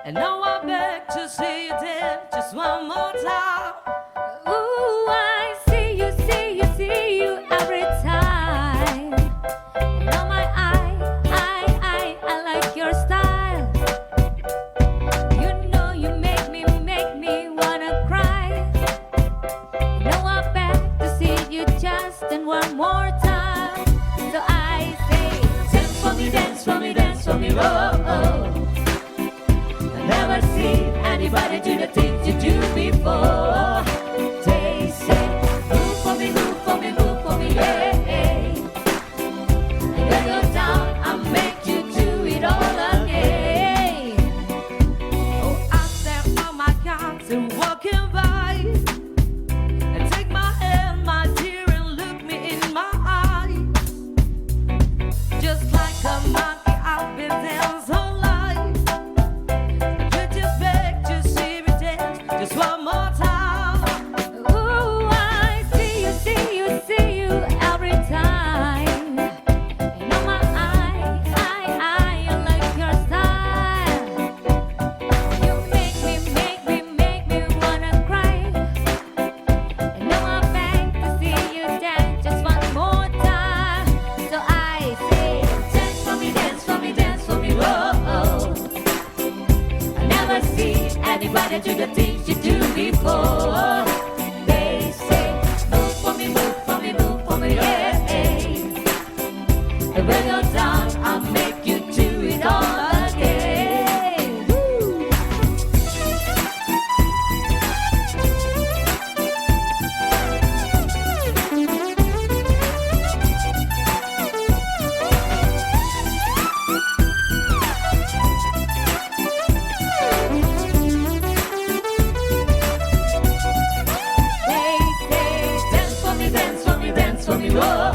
And now I beg to see you dead just one more time. Ooh, I see you, see you, see you every time. And oh my, I like your style. You know you make me wanna cry. You know I beg to see you just in one more time. So I say, dance for me, dance for me, dance for me, oh, oh. I never seen anybody do the things you do before. They say, move for me, move for me, move for me, yeah. And when you're down, I'll make you do it all again. Oh, I said, oh my God, so walking by. And take my hand, my dear, and look me in my eye. Just like a monkey, I've been dancing all life. I just beg to see me dance just one more time. Ooh, I see you, see you, see you every time. And oh my, I like your style. You make me wanna cry. And now I beg to see you dance just one more time. So I say, dance for me, dance for me, dance for me, whoa. I never see anybody do the things you do before. They say, move for me, move for me, move for me, yeah. And when you're done, I'll make you do it all again. Woo. They say, dance for me, dance for me, dance for me, whoa.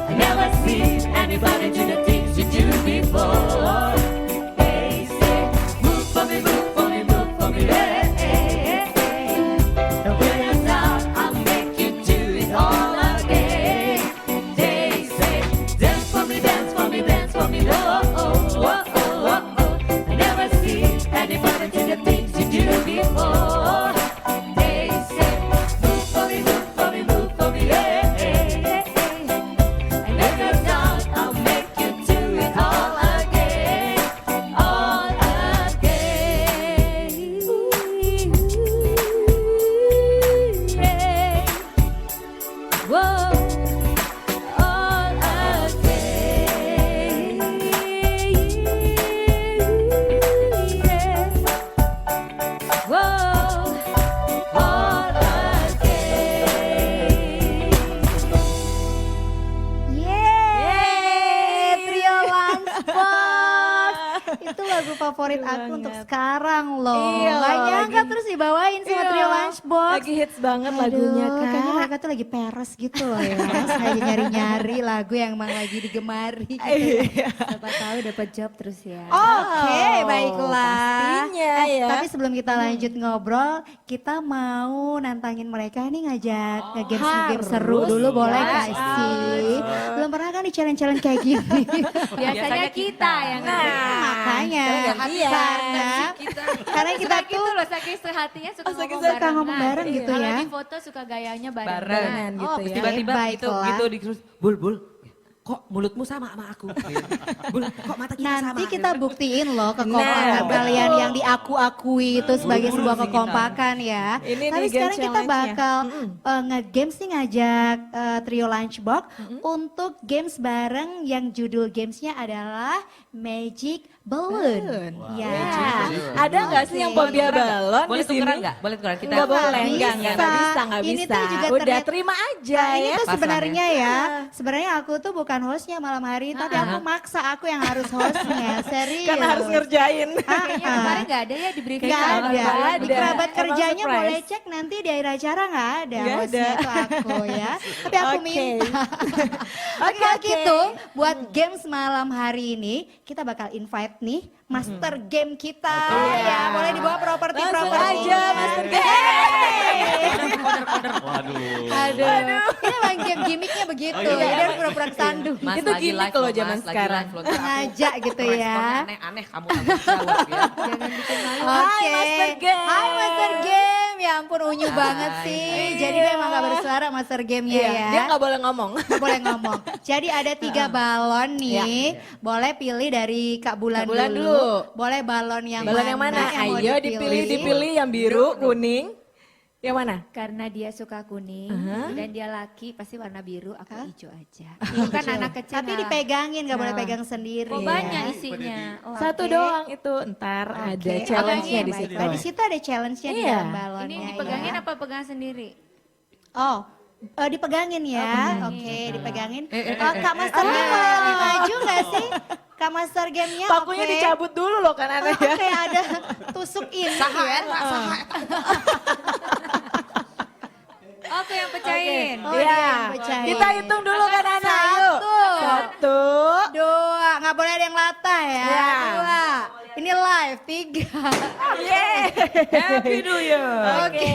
I never seen anybody do the things you do before. They say, move for me, move for me, move for me, yeah. And when you're down, I'll make you do it all again. They say, dance for me, dance for me, dance for me, whoa. I never seen anybody do the things you do before. They say, move for me, move for me, move for me, yeah. And when you're down, I'll make you do it all again, all again. Yeah. Whoa, all again. Yeah. Whoa, all again. Yeay, Trio Lunchbox. Itu lagu favorit aku untuk sekarang loh. Iya, Gak nyangka lagi- terus dibawain sama Iya, Trio Lunchbox. Lagi hits banget Aduh, lagunya, kayaknya Kak. mereka tuh lagi peres gitu loh ya. Lagi nyari-nyari lagu yang emang lagi digemari gitu. Iya. Siapa tahu dapat job terus ya. Oke, baiklah. pastinya ya. Tapi sebelum kita lanjut ngobrol, kita mau nantangin mereka nih ngajak nge-games seru harus dulu boleh ya. gak sih? Belum pernah kan di challenge-challenge kayak gini. Biasanya kita yang Makanya, gantian. karena kita gitu tuh loh, saking sehatinya suka ngomong suka bareng. ngomong bareng gitu Kalau ya. di foto suka gayanya Bareng. bareng. gitu ya. Tiba-tiba gitu, baiklah. gitu terus bul kok mulutmu sama aku. Gitu. Kok mata kita sama. Nanti kita gitu. buktiin loh kekompakan kalian yang diaku-akui itu sebagai Buru-buru sebuah sih kekompakan ya. Ini Tapi nih game sekarang kita challenge-nya. bakal nge-games nih ngajak trio Lunchbox untuk games bareng yang judul gamesnya adalah Magic Balloon. Ya. Ada nggak sih yang fobia balon Boleh di sini? tukeran nggak? Boleh tukeran kita. Nggak boleh, Bisa. nggak bisa. Ini tuh juga Udah ternyata- terima aja Nah, ini ya. tuh Pasrah sebenarnya ya, sebenarnya aku tuh bukan hostnya malam hari, tapi aku maksa aku yang harus hostnya, serius. Karena harus ngerjain. Kayaknya kemarin nggak ada ya di briefing. Nggak ada. Nggak Di ada. kerabat Emang kerjanya surprise. boleh cek nanti di akhir acara nggak ada. Nggak Hostnya ada. tuh aku ya. Tapi aku Oke. minta. Oke kalau gitu buat games malam hari ini kita bakal invite nih master game kita ya. Boleh dibawa Langsung properti-properti. aja master game. Waduh. Aduh. Ini emang game gimmicknya begitu. Oh, iya. Jadi harus pura-pura kesandung. Mas Itu lagi gimmick live kalau loh, zaman Mas, lagi sekarang. live loh. Sengaja gitu ya. Responnya aneh-aneh kamu harus jawab ya. Jangan bikin malu. Oke. Master Game. Hai Master Game. Ya ampun unyu banget sih. Jadi dia emang gak bersuara Master Game-nya Iya, ya. dia nggak boleh ngomong. Nggak boleh ngomong. Jadi ada 3 balon nih. Boleh pilih dari Kak Bulan, Kak Bulan dulu. dulu. Boleh balon yang Balon yang mana? mau Ayo dipilih yang biru, kuning. Yang mana? Karena dia suka kuning dan dia laki pasti warna biru, aku hijau aja. Hijau. Bukan anak kecil. Tapi dipegangin gak boleh pegang sendiri. Oh banyak isinya. Oh, Satu oke. doang itu. Ntar ada Oke. challenge-nya di Baik. situ. Nah, di situ ada challenge-nya di Iya. dalam balonnya. Ini dipegangin ya. apa pegang sendiri? Oh, dipegangin ya. Oke, dipegangin. Kak Master Game mau maju nggak sih? Kak Master Game-nya Pakunya oke. dicabut dulu loh kan aneh ya. Kayak ada tusuk ini ya. Oke yang pecahin. Oh, Iya. dia yang pecahin. Kita hitung dulu kan Ana. Ayo. Satu. 1. 2, nggak boleh ada yang latah ya. Iya. 2. Ini live 3. Yeay. Happy New Year. Oke.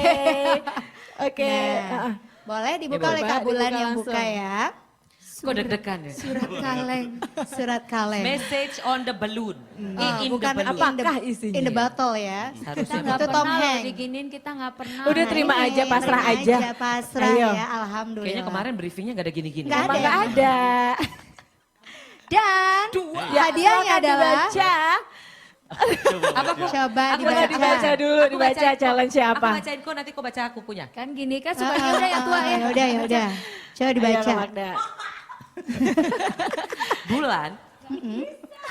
Oke. Nah, boleh dibuka oleh Dibuka, Kak Bulan dibuka yang buka langsung. ya. Kok deg-degan ya? Surat kaleng. Surat kaleng. Message on the balloon. In Bukan the balloon. Apakah isinya? In the bottle ya. Kita Harusnya nggak Itu Tom pernah loh Hanks. diginin, kita nggak pernah. Udah terima Ini, aja, pasrah terima aja. Pasrah Ayo. ya, alhamdulillah. Kayaknya kemarin briefingnya gak ada gini-gini. Nggak Emang ada. nggak ada. Dan Ya, hadiahnya silakan adalah dibaca. Apa Bu? coba Aku Coba dibaca. dibaca dulu, Aku dibaca bacain kok. challenge Aku apa. bacain kok, nanti kok baca aku punya. Kan gini kan sukanya udah yang tua ya. Ya udah. Coba dibaca. Ayo, Kak Magda. Bulan,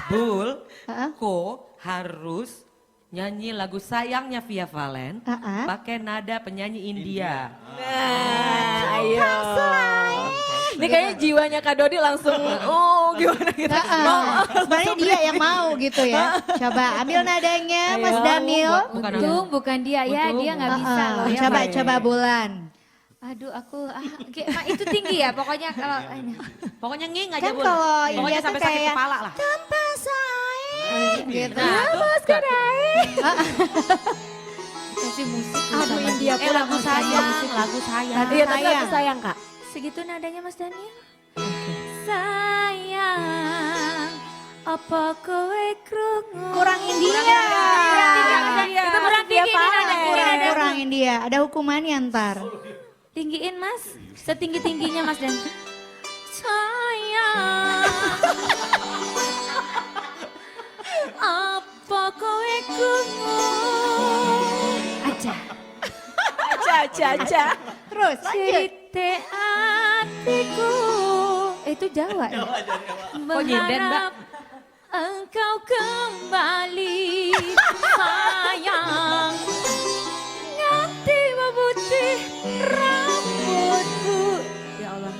Bul, Heeh. Ko harus nyanyi lagu sayangnya Via Valen pakai nada penyanyi India. Nah, ayo. Ini kayaknya jiwanya Kak Dodi langsung, gimana gitu. Sebenarnya dia yang mau gitu ya. Coba ambil nadanya Mas Ayo. Daniel. Bukan dia ya, dia nggak bisa loh ya. Coba Bulan. Aduh aku, itu tinggi ya pokoknya kalau ini. Pokoknya nging Kan aja Bul. kalau Pokoknya India sampai tuh sakit kayak kepala lah. tanpa sayang gitu. Nah, tuh, Kasih musik. Aduh, India lagu pulang sayang, lagu sayang. Iya, tapi aku sayang Kak. Segitu nadanya Mas Daniel. Sayang, apa kowe krungu? Kurang India. Itu kurang tinggi nih nadanya. Kurang India. Ada hukumannya ntar. Tinggiin Mas, setinggi-tingginya Mas Dan. Sayang, apa kowe krungu? Aja. Aja. Terus lanjut. Cerita hatiku. Itu Jawa ya? Kok nyinden, Mbak? Berharap engkau kembali sayang. Nganti memutih rambutku. Ya Allah.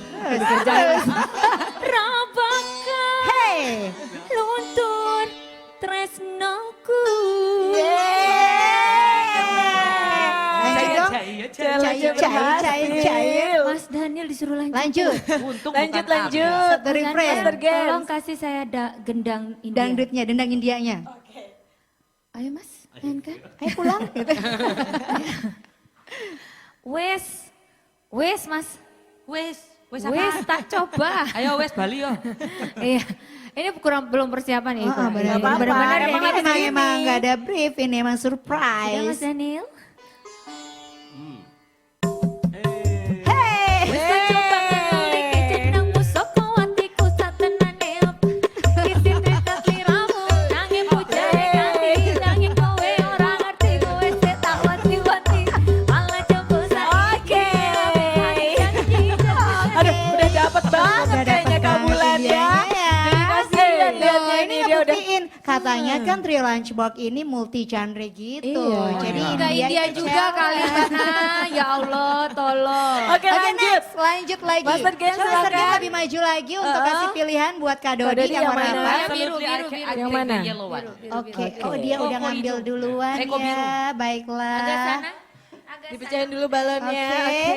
Rabakan Hey. luntur tresnoku. Cair. Mas Daniel disuruh lanjut. Lanjut. Untung Lanjut. Mas The Daniel, refrain. tolong kasih saya gendang India. Dangdutnya, dendang Indianya. Ayo Mas, mainkan. Ayo pulang. Gitu. Wes Mas. Wes apa? Wes tak coba. Ayo wes Bali yo. Iya. Ini belum persiapan ya. Oh, benar-benar. Benar-benar Emang ini emang nggak ada brief ini emang Ya Mas surprise. Daniel. Hey. Wes tak coba ngelik jenengmu saka atiku Katanya kan Trio Lunchbox ini multi genre gitu. Iya. Jadi Enggak India itu juga cewek. kali Karena ya Allah tolong. Oke, lanjut. Next, lanjut lagi. Master Game, Coba Master Game silakan. lebih maju lagi untuk kasih pilihan buat Kak Kak Dodi Dodi yang yang warna mana? apa? Absolutely, biru, I biru, can- I biru. take Yang the mana? yellow one. Oke, Oke. oh dia udah Kok ngambil itu? duluan Kok biru? ya. Baiklah. Agak sana. Agak Dipecahin dulu balonnya. Oke. Oke.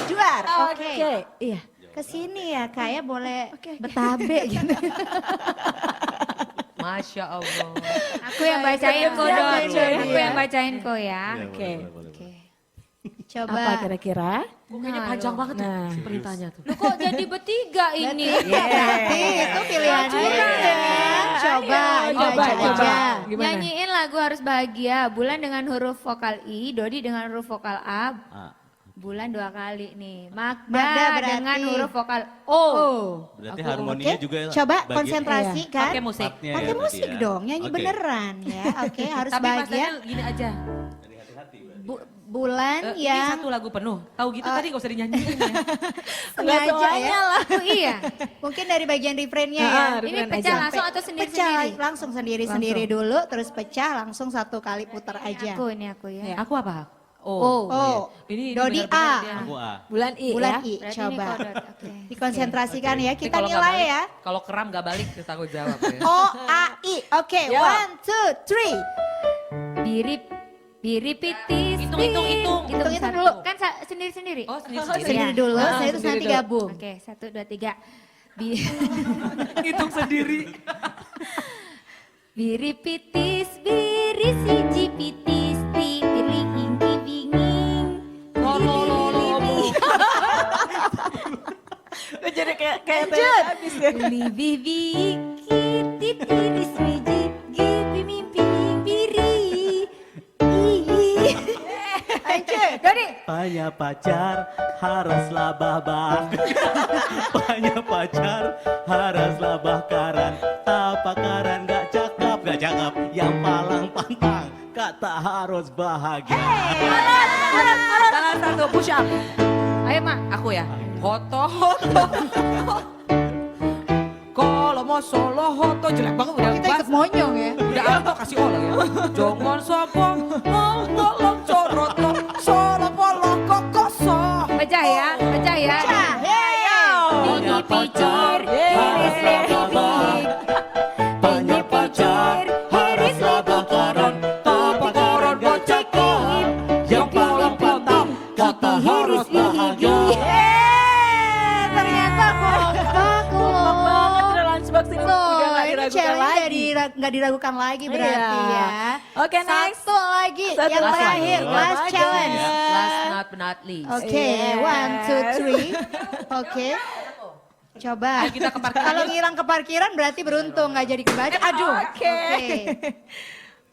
Juar. Oke. Oke. Iya. Kesini ya Kak ya, boleh betabe gitu. Masya Allah. Aku yang bacain kok Siap, Dot. siap, Aku siap. yang bacain kok ya. Iya, Oke. boleh. Coba. Apa kira-kira? Kayaknya panjang banget tuh Nah. perintahnya tuh. Lu kok jadi bertiga ini? Berarti itu pilihannya ya. Coba, Ayo, coba, aja coba. aja. Gimana? Nyanyiin lagu Harus Bahagia. Bulan dengan huruf vokal I, Dodi dengan huruf vokal A. Bulan 2 kali nih. Magda Magda berarti. dengan huruf vokal O. Berarti Oke, harmoninya juga coba bagian- konsentrasi kan. Pakai musik. Partnya ya Pakai berarti musik ya. dong, nyanyi Oke. beneran ya. Oke, harus Tapi Mas bahagia. Daniel gini aja. Bulan Ini ya. satu lagu penuh. Tahu gitu tadi gak usah dinyanyiin ya. Sengaja ya. Oh iya. Mungkin dari bagian refrainnya ya. Ini pecah langsung atau sendiri-sendiri? Pecah langsung sendiri-sendiri dulu, terus pecah langsung satu kali putar aja. Ini aku ya. Aku apa? Oh, Ini Dodi benar-benar A. dia. Aku A. Bulan I Bulan ya. I, Berarti coba. ini kodot, oke. Dikonsentrasikan ya, Ini kita kalau nggak nilai balik- ya. Kalau keram gak balik kita tanggung jawab ya. O, A, I. Oke, Yo. 1, 2, 3. Biri pitis. Hitung. Hitung satu. dulu. Kan sendiri-sendiri. Oh sendiri-sendiri. Sendiri dulu, Ah, saya terus nanti sendiri dulu. gabung. Oke, 1, 2, 3. Hitung sendiri. Biri pitis, biri siji pitis, ti biri ingki binging. Lo. Jadi kayak habis ya. Libi biki, tiris wiji, gibi mimpi biri. Lanjut. Dodi. Banyak pacar haruslah babak. Banyak pacar haruslah bakaran. Tapakaran gak cakep. Yang palang pantang kata harus bahagia. Salah satu push up. Ayo Mak. Aku ya. Hoto. Kalau mau solo hoto jelek banget udah Kita ikut monyong ya. Udah apa kasih olah ya. Jangan sombong, tolong coroto, solo polo kokoso. Pecah ya. Pecah. Tinggi picir, iris lebih. Tinggi picir, iris lebih. Tapakaran gak cakep, yang paling penting kata harus bahagia. Ternyata kompak loh. Trio Lunchbox ini udah Tuh, nggak ini diragukan challenge lagi. nggak diragukan lagi berarti Iya. ya. Oke, next. Satu lagi, Satu yang lagi. terakhir, last Last challenge. Last not but not least. Oke, Yes. 1, 2, 3. Oke. Coba. Ayo kita ke parkiran. Kalau ngilang ke parkiran berarti beruntung nggak jadi kebaca. Aduh. Oke.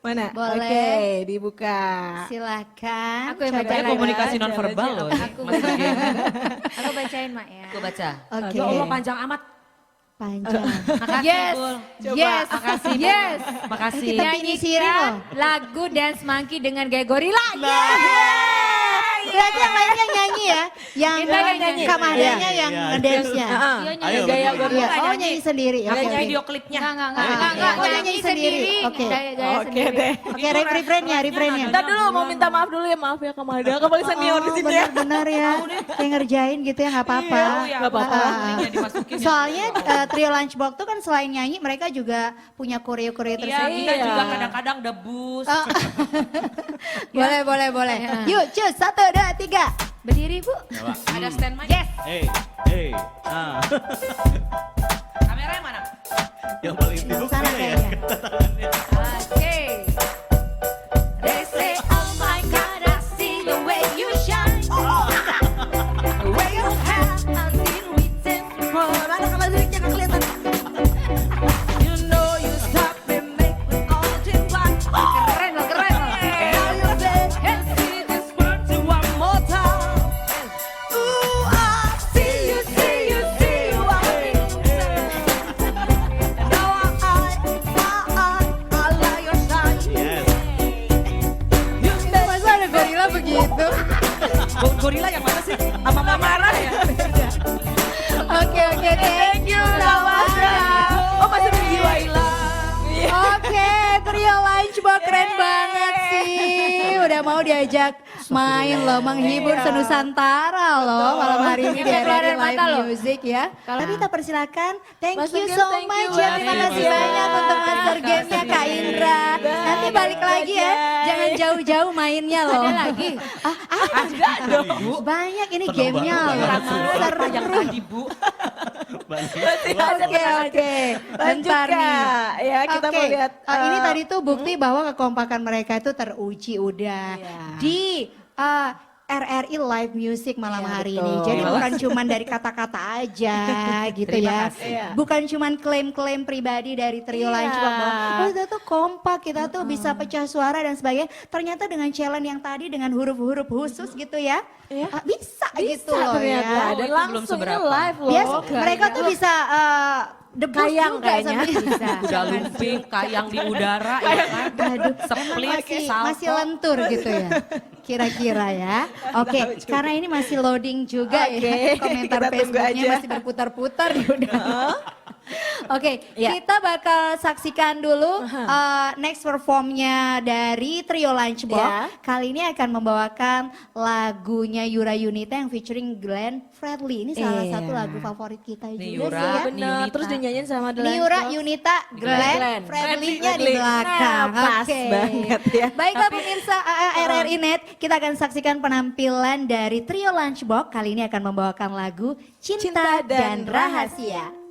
Mana? Boleh. Oke, dibuka. Silakan. Aku yang Coba baca Ini lagi. komunikasi non verbal loh. Aku Mas Daniel. Aku bacain Mak ya. Aku baca. Oke. Ya Allah panjang amat. Panjang. Makasih Yes, Bul. yes, Makasih. Bu. yes. Makasih. Kita finisirin loh. Lagu Dance Monkey dengan gaya gorila. Berarti yang lainnya nyanyi ya. Yang Kita yang nyanyi. Kamadanya Iya. yang Iya. ngedance-nya. Iya, Ayo, Gaya berdua. gorila. Iya. Oh nyanyi sendiri. Ada Oke, oke. video klipnya. Enggak, Oh, dia nyanyi sendiri. Oke. Gaya Oke sendiri. deh. Oke, refrainnya. Bentar dulu, mau minta maaf dulu ya, maaf ya Kamada. Kembali senior di sini ya. Benar ya. Kayak ngerjain gitu ya nggak apa-apa. Iya, nggak apa-apa. Linknya dimasukin ya. Soalnya Trio Lunchbox tuh kan selain nyanyi mereka juga punya koreo-koreo Iya, tersendiri. kita juga kadang-kadang debus. Oh. boleh. Yuk, cus, 1, 2, 3. Berdiri Bu. Ada stand mic. Yes. Hey. Kameranya mana? Yang paling sibuk Sana dia ya. kayaknya. Oke. They say, oh my God, I see the way you shine. The way you have, I see written. Mana kalau liriknya nggak kelihatan? You know you stop and make me all in one. Keren loh. Now you say, And see this world to one more time. ooh, I see you, see you, see you. And now I diajak main loh, menghibur senusantara loh malam hari ini di RRI Live Music ya. Tapi kita persilakan, thank Master you Game, so thank much you ya, terima kasih banyak. banyak untuk Master Game-nya Kak Indra. Nanti balik lagi ya, jangan jauh-jauh mainnya loh. Ada lagi? Ada dong. Banyak ini gamenya loh. Seru. Yang tadi Bu. Oke. Lanjut Bentar nih. Kak, ya kita Oke, mau lihat. ini tadi tuh bukti bahwa kekompakan mereka itu teruji udah di RRI Live Music malam hari ini. Jadi bukan cuman dari kata-kata aja gitu Terima ya. kasih. Bukan cuman klaim-klaim pribadi dari trio Lunchbox bahwa oh, kita tuh kompak, kita tuh bisa pecah suara dan sebagainya. Ternyata dengan challenge yang tadi dengan huruf-huruf khusus gitu ya. Bisa gitu loh ternyata. ya. Dan itu belum langsung ini seberapa. live loh. Biasa mereka tuh bisa debus Kayang juga kayaknya. sambil bisa. Udah lumping, kayang di udara, ya kan? Aduh, Split, masih lentur gitu ya. Kira-kira ya. Oke, karena ini masih loading juga ya. Komentar kita tunggu Facebooknya aja. masih berputar-putar di udara. Oke, kita bakal saksikan dulu next performnya dari trio Lunchbox. Kali ini akan membawakan lagunya Yura Yunita yang featuring Glenn Fredly. Ini salah satu lagu favorit kita juga Yura, sih ya. Bener, terus dinyanyiin sama The Yura Lunchbox. Yunita Glenn Fredly-nya di belakang. Nah, pas Oke. banget ya. Baiklah pemirsa RRI Net, kita akan saksikan penampilan dari trio Lunchbox. Kali ini akan membawakan lagu Cinta dan Rahasia.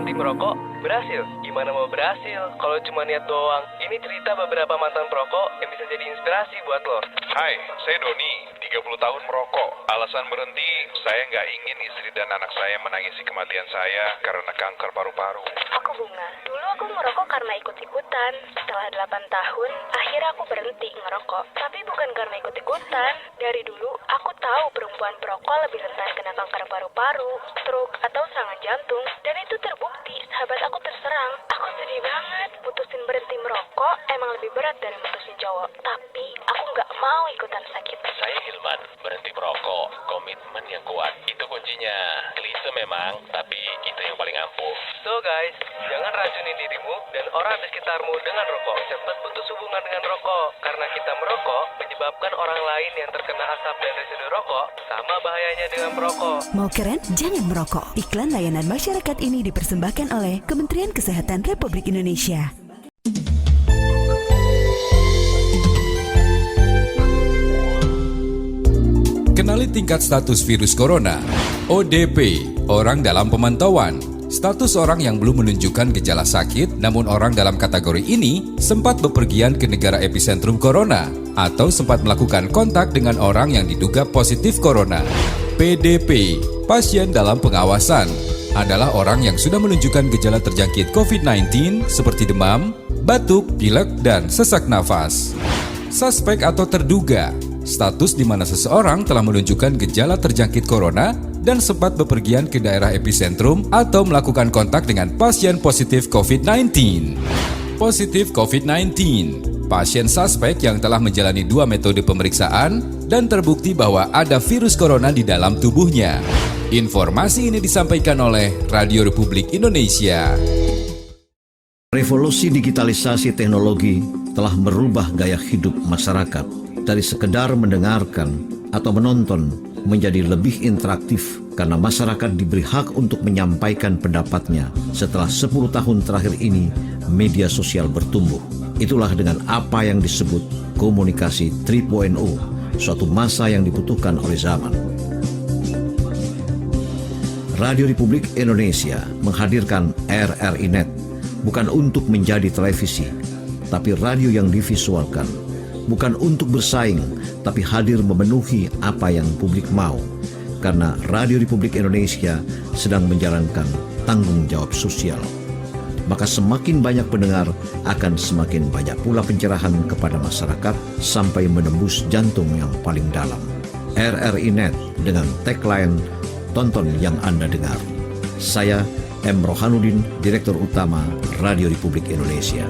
berhenti merokok, berhasil. Gimana mau berhasil kalau cuma niat doang? Ini cerita beberapa mantan perokok yang bisa jadi inspirasi buat lo. Hai, saya Doni, 30 tahun merokok. Alasan berhenti, saya nggak ingin istri dan anak saya menangisi kematian saya karena kanker paru-paru. Aku Bunga. Dulu aku merokok karena ikut-ikutan. Setelah 8 tahun, akhirnya aku berhenti ngerokok. Tapi bukan karena ikut-ikutan. Dari dulu, aku tahu perempuan perokok lebih rentan kena kanker paru-paru, stroke, atau serangan jantung. Dan itu terbukti, sahabat aku terserang. Aku sedih banget. Putusin berhenti merokok emang lebih berat dari mutusin cowok. Tapi aku nggak mau ikutan sakit. Saya Hilman, berhenti merokok, komitmen yang kuat, itu kuncinya. Klise memang, tapi itu yang paling ampuh. So guys, jangan racunin dirimu dan orang di sekitarmu dengan rokok. Cepat putus hubungan dengan rokok. Karena kita merokok menyebabkan orang lain yang terkena asap dan residu rokok sama bahayanya dengan perokok. Mau keren? Jangan merokok. Iklan layanan masyarakat ini dipersembahkan oleh Kementerian Kesehatan Republik Indonesia. Kenali tingkat status virus corona. ODP, orang dalam pemantauan. Status orang yang belum menunjukkan gejala sakit, namun orang dalam kategori ini sempat bepergian ke negara epicentrum corona atau sempat melakukan kontak dengan orang yang diduga positif corona. PDP, pasien dalam pengawasan, adalah orang yang sudah menunjukkan gejala terjangkit COVID-19 seperti demam, batuk, pilek, dan sesak nafas. Suspek atau terduga, status di mana seseorang telah menunjukkan gejala terjangkit corona dan sempat bepergian ke daerah epicentrum atau melakukan kontak dengan pasien positif COVID-19. Positif COVID-19, pasien suspek yang telah menjalani 2 metode pemeriksaan dan terbukti bahwa ada virus corona di dalam tubuhnya. Informasi ini disampaikan oleh Radio Republik Indonesia. Revolusi digitalisasi teknologi telah merubah gaya hidup masyarakat dari sekedar mendengarkan atau menonton menjadi lebih interaktif karena masyarakat diberi hak untuk menyampaikan pendapatnya. Setelah 10 tahun terakhir ini, media sosial bertumbuh. Itulah dengan apa yang disebut komunikasi 3.0, suatu masa yang dibutuhkan oleh zaman. Radio Republik Indonesia menghadirkan RRI Net, bukan untuk menjadi televisi, tapi radio yang divisualkan. Bukan untuk bersaing, tapi hadir memenuhi apa yang publik mau. Karena Radio Republik Indonesia sedang menjalankan tanggung jawab sosial. Maka semakin banyak pendengar, akan semakin banyak pula pencerahan kepada masyarakat sampai menembus jantung yang paling dalam. RRI Net dengan tagline "Tonton yang Anda dengar". Saya M. Rohanuddin, Direktur Utama Radio Republik Indonesia.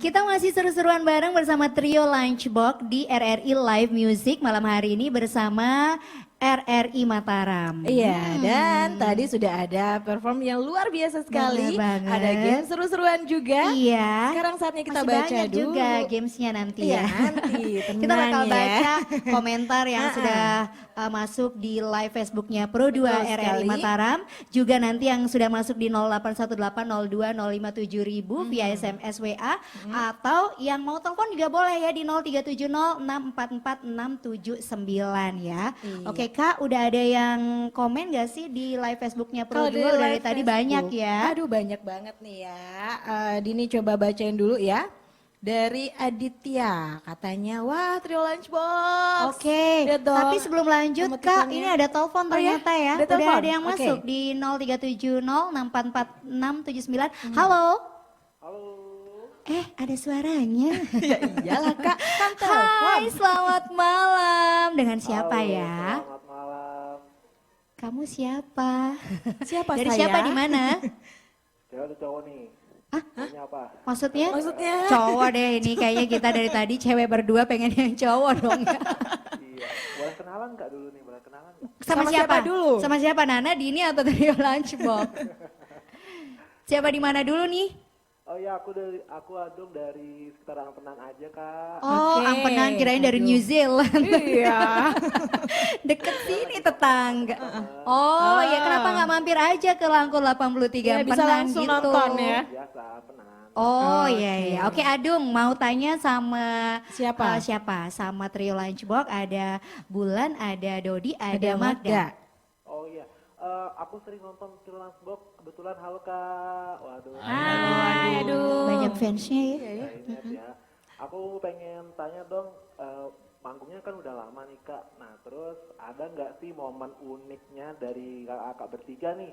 Kita masih seru-seruan bareng bersama trio Lunchbox di RRI Live Music malam hari ini bersama RRI Mataram. Iya, dan tadi sudah ada perform yang luar biasa sekali. Ada game seru-seruan juga. Iya. Sekarang saatnya kita Masih baca banyak dulu. juga gamesnya nanti Iya, ya. nanti, Kita bakal tenang ya. baca komentar yang sudah masuk di live Facebooknya Pro2 Betul RRI sekali. Mataram. Juga nanti yang sudah masuk di 081802057000 via SMS WA. Atau yang mau telepon juga boleh ya di 0370644679 ya. Iya. Oke Kak, udah ada yang komen gak sih di live Facebooknya Kalau Pro2 di dari live tadi Facebook, banyak ya. Aduh banyak banget nih ya. Dini coba bacain dulu ya. Dari Aditya, katanya wah trio Lunchbox. Oke, Lihat dong tapi sebelum lanjut Kak, emoticonnya. ini ada telepon Oh ya? ternyata ya. Ada Udah telepon? ada yang Oke. masuk di 0370644679. Halo. Ada suaranya. Ya iyalah Kak, kan telepon. Hai, selamat malam. Dengan siapa ya? Selamat malam. Kamu siapa? Siapa Dari saya? siapa di mana? Saya ada cowok nih. Maunya apa? Maksudnya? Maksudnya? Cowok deh ini kayaknya kita dari tadi cewek berdua pengen yang cowok dong. Iya. Boleh kenalan nggak dulu nih? Boleh kenalan nggak? Sama siapa dulu? Sama siapa? Nana, Dini atau trio Lunchbox? Siapa di mana dulu nih? Oh iya, aku Adung dari sekitar Ampenan aja Kak. Oh, Ampenan kirain dari New Zealand. Iya. Deket sini tetangga. Oh, ya kenapa nggak mampir aja ke Langkul 83 Ya, bisa Ampenan langsung gitu. nonton ya. Biasa, Ampenan. Oh, Oke. iya iya. Oke, Adung mau tanya sama Siapa? siapa? Sama trio Lunchbox ada Bulan, ada Dodi, ada Ada Magda. Magda. Oh iya. aku sering nonton Trio Lunchbox, kebetulan halo Kak. Waduh. Hai, aduh. Banyak fansnya ya. Saya ingat ya. Aku pengen tanya dong, manggungnya kan udah lama nih Kak. Nah terus ada nggak sih momen uniknya dari kakak bertiga nih?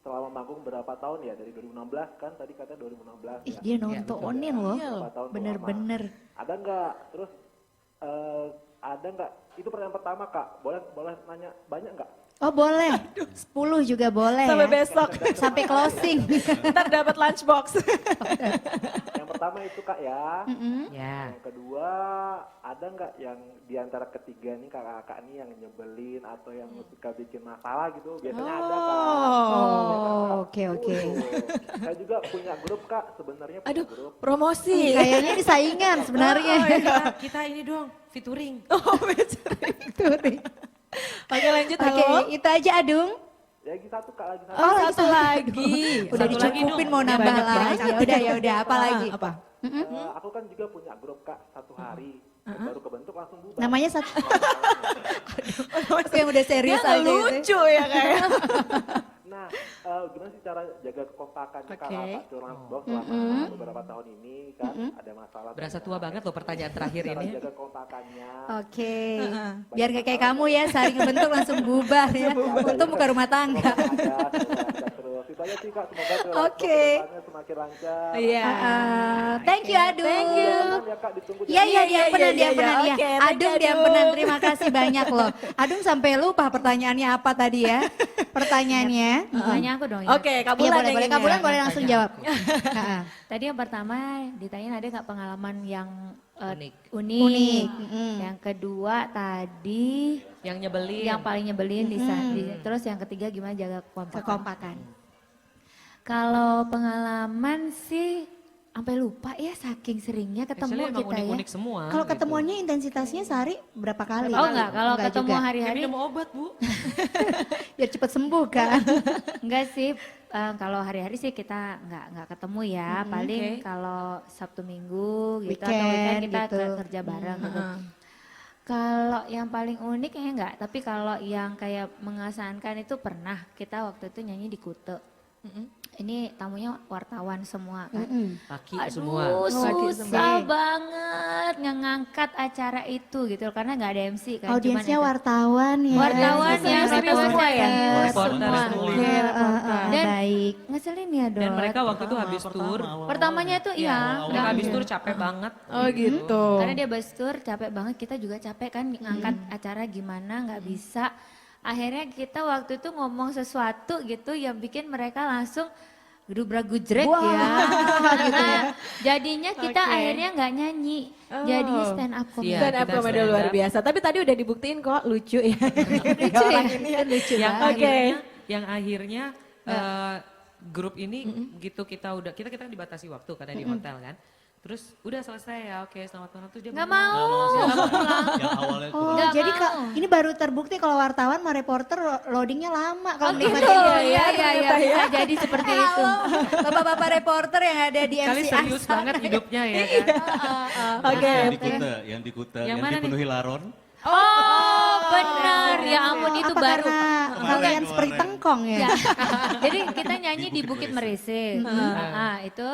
Selama manggung berapa tahun ya? Dari 2016 kan tadi katanya 2016 Ih ya. dia nontonin loh. Berapa tahun tuh Bener-bener. lama. Ada nggak? Terus ada nggak? Itu pertanyaan pertama Kak. Boleh nanya banyak nggak? Oh boleh, 10 juga boleh Sampai ya. besok. Sampai closing. Ntar dapat lunchbox. Yang pertama itu Kak ya. Ya. Yang kedua, ada nggak yang di antara ketiga nih kakak-kakak nih yang nyebelin atau yang suka bikin masalah gitu? Biasanya ada Kak. Oh, oke. Saya juga punya grup Kak, sebenarnya punya grup. Promosi. Kayaknya ini saingan sebenarnya. Kita ini dong, featuring. Featuring. Oke lanjut, Oke, halo. itu aja Adung. Ya satu Kak, lagi satu. Oh, satu lagi. Udah Satu lagi dicukupin dong. mau nambah Banyak lagi. Ya udah, apa lagi? Apa? Aku kan juga punya grup Kak, satu hari. Baru kebentuk langsung bubar. Namanya satu. Yang udah serius Dia aja gitu. lucu ya kayak. Nah, gimana sih cara jaga kekompakannya Oke. kakak Trio Lunchbox selama beberapa tahun ini kan ada masalah. Berasa tua banget loh pertanyaan terakhir Cara ini. jaga kekompakannya. Oke. Biar gak kayak kamu ya, saling ngebentuk langsung bubar ya. Untung bukan rumah tangga. Terus itu aja sih Kak, semoga Trio Lunchbox Oke. kedepannya semakin lancar. Iya. Thank you Adung. Thank you. Ya Kak, ditunggu Iya Iya, diampenan iya, iya. ya. Oke, thank Adung you, diampenan, Adung. terima kasih banyak loh. Adung sampai lupa pertanyaannya apa tadi ya? Pertanyaannya. Tanya aku dong ya. Oke, Kak Iya Bulan boleh, yang boleh. ini Kak Bulan ya. boleh langsung jawab. Tadi yang pertama ditanyain ada nggak pengalaman yang Unik. unik. Mm-mm. Yang kedua tadi Yang nyebelin. yang paling nyebelin terus yang ketiga gimana jaga kekompakan. Kekompakan. Kalau pengalaman sih sampai lupa ya saking seringnya ketemu Actually emang kita ya. unik-unik semua. Kalau ketemuannya intensitasnya sehari berapa kali? Oh enggak, kalau ketemu juga. hari-hari Minum obat Bu. Biar cepet sembuh kan. enggak sih. Kalau hari-hari sih kita nggak ketemu ya. Paling kalau Sabtu Minggu gitu atau Weekend weekend kita gitu. kerja bareng gitu. Kalau yang paling unik kayaknya enggak, tapi kalau yang kayak mengesankan itu pernah kita waktu itu nyanyi di Kute. Ini tamunya wartawan semua kan. Laki Aduh, semua. susah banget ngangkat acara itu gitu karena nggak ada MC kan. Audiensnya cuman wartawan ya. wartawan yang serius semua ya? semua. Dan Baik. ngeselin ya Dot. Dan mereka waktu itu habis tur. Pertamanya tuh iya. Mereka habis tur capek banget. Oh gitu. Karena dia habis tur capek banget, kita juga capek kan ngangkat acara gimana nggak bisa. Akhirnya kita waktu itu ngomong sesuatu gitu yang bikin mereka langsung gedubrak-gujrek Wah, ya. gitu ya. Jadinya kita Oke. akhirnya nggak nyanyi. Jadi stand up comedy. Iya, Stand up kita comedy stand luar up. biasa. Tapi tadi udah dibuktiin kok lucu ya. Lucu ya? Lucu Yang banget. akhirnya, yang akhirnya grup ini gitu kita dibatasi waktu karena di hotel kan. Terus udah selesai ya, oke selamat malam terus dia Nggak ngomong, mau. Yang awalnya Oh, Nggak jadi mau. Kak, ini baru terbukti kalau wartawan sama reporter loadingnya lama kalau Gitu, menikmati. iya, bisa jadi seperti itu. Bapak-bapak reporter yang ada di Kali MC serius Asa. banget hidupnya ya kan. Oke. yang di Kuta, Yang yang mana nih? dipenuhi laron. Oh benar, ya ampun itu Apa baru. karena kalian seperti tengkong ya? Ya. Jadi kita nyanyi di Bukit Merese. Itu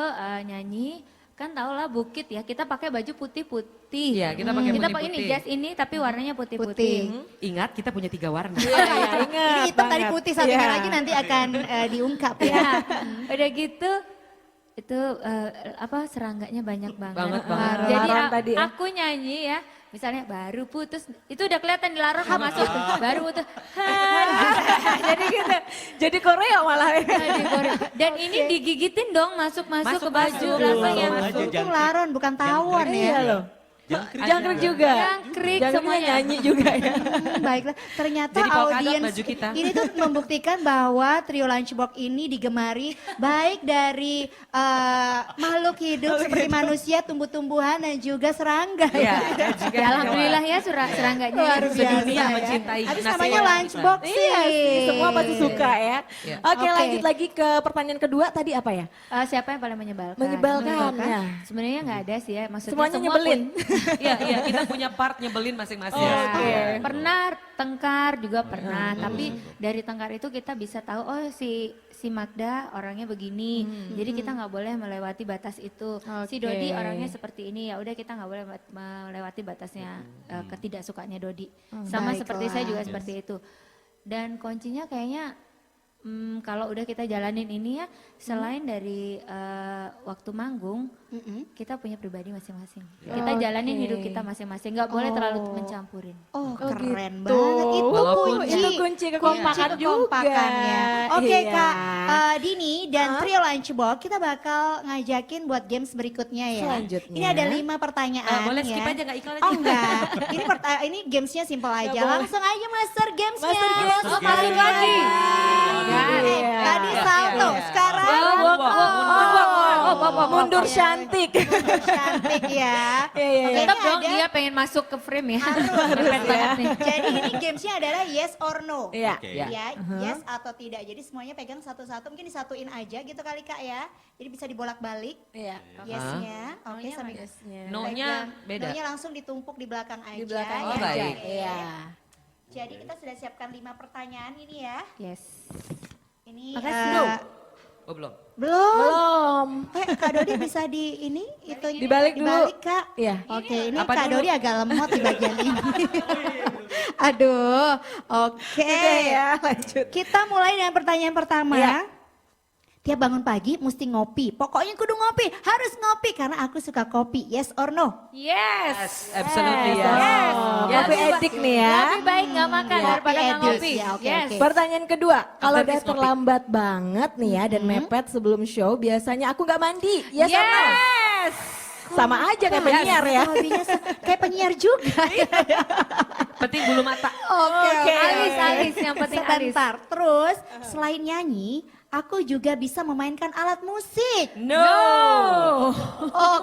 nyanyi kan tau lah bukit ya, kita pakai baju putih-putih. Iya, kita pakai Kita putih-putih. ini jas ini tapi warnanya putih-putih. Ingat kita punya 3 warna. Iya, ingat Ini hitam tadi banget. putih, satunya Iya. lagi nanti akan diungkap Ya, ya. udah gitu itu serangganya banyak banget. Banget. Jadi Laron tadi ya. aku nyanyi ya, misalnya baru putus, itu udah kelihatan di laron mau masuk, baru putus. Jadi gitu. Jadi Korea malah ya. Di Korea. Dan ini digigitin dong masuk ke baju langsung yang Untung laron bukan tawon Iya ya. loh. Jangkrik juga. Jangkrik Jangkriknya semuanya. nyanyi juga ya. Baiklah, ternyata Jadi polkadot audiens baju kita. ini tuh membuktikan bahwa Trio Lunchbox ini digemari baik dari makhluk hidup seperti manusia, tumbuh-tumbuhan dan juga serangga. Iya, Ya, alhamdulillah ya serangganya Luar ya. biasa Sedunia ya. mencintai Habis nasi namanya goreng Lunchbox kita. sih. Iya sih, semua pasti suka ya. Iya. Oke, Oke. lanjut lagi ke pertanyaan kedua tadi apa ya? Siapa yang paling menyebalkan? Menyebalkan, ya. Sebenarnya nggak ada sih ya, maksudnya Semuanya semua nyebelin. Iya, kita punya part nyebelin masing-masing. Ya, pernah tengkar juga pernah, tapi dari tengkar itu kita bisa tahu oh si Magda orangnya begini, jadi kita nggak boleh melewati batas itu. Si Dodi orangnya seperti ini, ya udah kita nggak boleh melewati batasnya ketidaksukaannya Dodi. Sama seperti saya juga seperti itu. Dan kuncinya kayaknya kalau udah kita jalanin ini ya, selain dari waktu manggung, kita punya pribadi masing-masing. Kita jalanin hidup kita masing-masing, nggak boleh terlalu mencampurin. Oh, keren banget. Itu kunci kekompakan kekompakannya. juga. Oke, Iya. Kak Dini dan Trio Lunchbox, kita bakal ngajakin buat games berikutnya ya. Selanjutnya. Ini ada 5 pertanyaan Boleh ya. skip aja nggak iklan aja? Oh enggak, ini gamesnya simple aja. Langsung aja master gamesnya. Balik lagi. Tadi salto, sekarang mundur cantik. cantik ya. Tetap dong dia pengen masuk ke frame ya. Keren banget nih. Jadi ini gamesnya adalah yes or no. Iya. Ya, yes atau tidak. Jadi semuanya pegang satu-satu, mungkin disatuin aja gitu kali Kak ya. Jadi bisa dibolak-balik. Iya. Yes-nya. Oke, sampai No-nya beda. No-nya langsung ditumpuk di belakang aja. Di belakang ya. aja. Baik. Iya. Jadi kita sudah siapkan 5 pertanyaan ini ya. Yes. Ini Oh belum. belum. Kak Dodi bisa di ini itu Dibalik dulu. dibalik Kak. Iya. Oke, ini Apa Kak dulu? Dodi agak lemot di bagian ini. Aduh, oke. Udah ya, lanjut. Kita mulai dengan pertanyaan pertama. Iya. Tiap bangun pagi mesti ngopi. Pokoknya kudu ngopi, harus ngopi karena aku suka kopi. Yes or no? Yes. Absolutely yes. Yes. Kopi edik nih ya. Lebih baik nggak makan daripada nggak edik. ngopi. Ya, oke, Yes. oke. Pertanyaan kedua, kalau After udah this ngopi. terlambat banget nih ya dan mepet sebelum show, biasanya aku nggak mandi. Yes, or no? Yes. Sama aja kayak penyiar ya. Hobinya kayak penyiar juga. Penting bulu mata. Oke. Alis, yang penting alis. Sebentar. Terus selain nyanyi, aku juga bisa memainkan alat musik. No.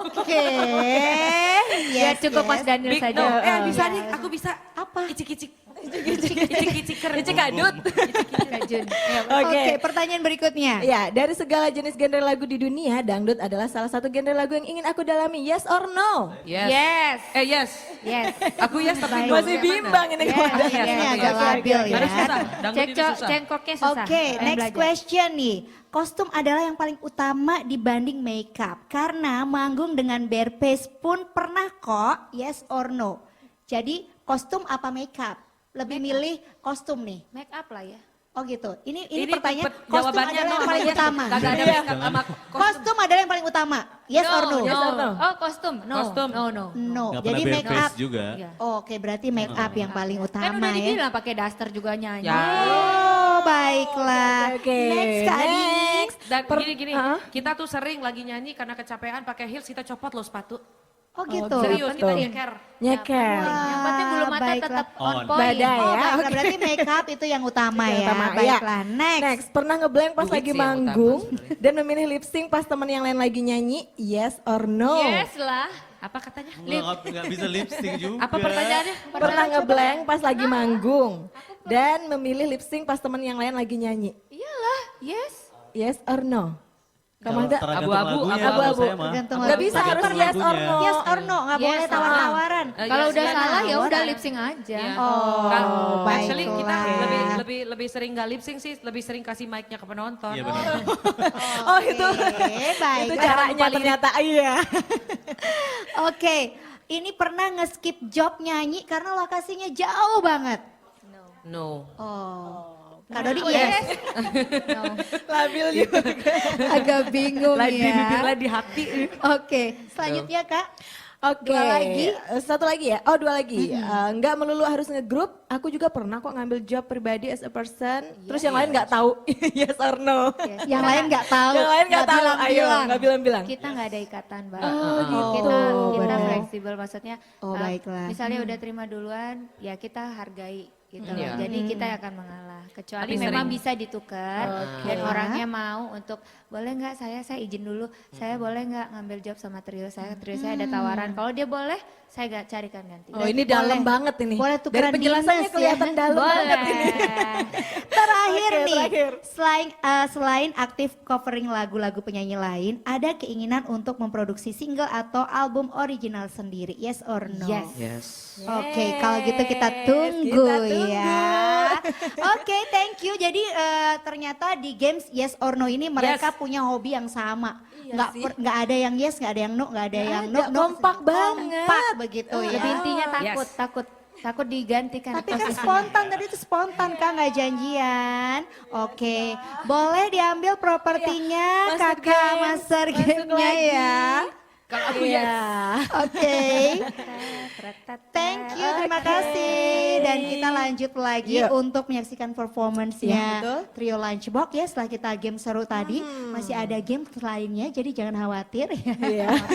Oke. Ya cukup Mas Daniel Big saja. no. Bisa nih, aku bisa. Apa? Icik-icik. Icik-iciker. Icik kadut. Kajun. Oke, pertanyaan berikutnya. Ya, dari segala jenis genre lagu di dunia, dangdut adalah salah satu genre lagu yang ingin aku dalami. Yes or no? Yes. Yes. Yes. Yes. Aku yes tapi no. Masih bimbang ini. Yes. Ini agak labil ya. Karena susah. Dangdut ini susah. Cengkoknya susah. Oke, Pengen next belajar. question nih. Kostum adalah yang paling utama dibanding makeup. Karena manggung dengan bare face pun pernah kok, yes or no. Jadi kostum apa makeup? Lebih milih kostum nih. Make up lah ya. Oh gitu. Ini pertanyaan kostum jawabannya adalah no yang sama paling yes. utama. Kagak ada make up sama Kostum adalah yang paling utama. Yes or no? Yes or no? Oh kostum. No. Kostum. No. No. Nggak Jadi pernah make bare up. face juga. Iya. Oke, berarti make up yang paling Kan utama udah ya. dibilang pakai daster juga nyanyi. Ya. Oh, baiklah. Oke, Next Kak Adi. next. Dan gini, kita tuh sering lagi nyanyi karena kecapean pakai heels kita copot loh sepatu. Oh gitu. Serius, kita betul. nyeker. Nyeker. Yang penting bulu mata baiklah. tetap Oh, on point. badai Oh, ya. baiklah. Berarti make up itu yang utama Yang ya. utama, ya. Baiklah. Next. Next, pernah ngeblank pas Duit lagi sih yang utama manggung sebenarnya. dan memilih lip sync pas teman yang lain lagi nyanyi. Yes or no? Yes lah. Apa katanya? Nggak bisa lip sync juga. Apa pertanyaannya? Pernah ngeblank pas lagi manggung dan memilih lip sync pas teman yang lain lagi nyanyi. Iyalah. Yes. Yes or no? Kamu Kalau ada tergantung Abu-abu, lagunya, abu-abu. kalau saya mah. Tergantung Nggak lagu. bisa harus Tergantung yes or lagunya. no. Yes or no, nggak boleh Yes, tawar-tawaran. Kalau yes, udah yes. salah ya udah Tawaran. lip sync aja. Oh, Actually kita baiklah. lebih sering gak lip sync sih, lebih sering kasih mic-nya ke penonton. Iya benar. Oh itu. Oke, baik. Itu caranya ternyata iya. Oke, ini pernah nge-skip job nyanyi karena lokasinya jauh banget. No. Oh. Kak Dodi yes. Labil juga. Agak bingung Lagi di bibir, ya. lagi di hati. Oke, selanjutnya Kak. Oke. Dua lagi. Satu lagi ya. Oh, dua lagi. Nggak melulu harus ngegroup. Aku juga pernah kok ngambil job pribadi as a person. Terus yang lain nggak tahu. Yes or no. Yang lain nggak tahu. Yang lain nggak tahu. Ayo, bilang-bilang. nggak bilang-bilang. Kita nggak ada ikatan, Mbak. gitu. Kita benar. fleksibel, maksudnya Oh, baiklah. misalnya udah terima duluan, ya kita hargai gitu loh. Iya. Jadi kita akan mengalah. Kecuali Tapi memang sering- bisa ditukar dan orangnya mau untuk boleh nggak saya izin dulu, saya boleh nggak ngambil job sama trio saya ada tawaran. Kalau dia boleh, saya nggak carikan ganti. Oh ini dalam banget ini. Boleh Dari tukeran penjelasannya dinas ya. kelihatan dalam Boleh. banget ini. Terakhir Oke, nih, terakhir. Selain aktif covering lagu-lagu penyanyi lain, ada keinginan untuk memproduksi single atau album original sendiri, yes or no? Yes. Oke, kalau gitu kita tunggu ya. Oke, thank you. Jadi ternyata di games yes or no ini mereka punya hobi yang sama. Nggak ada yang yes, nggak ada yang no, nggak ada yang no. Kompak banget. Kompak begitu ya. Lebih intinya takut digantikan. Tapi kan spontan, tadi itu spontan Kak, nggak janjian. Oke, boleh diambil propertinya Kakak master game-nya ya. Kalau aku yes. Oke. Thank you, terima kasih. Dan kita lanjut lagi untuk menyaksikan performance-nya Trio Lunchbox ya. Setelah kita game seru tadi, masih ada game lainnya, jadi jangan khawatir.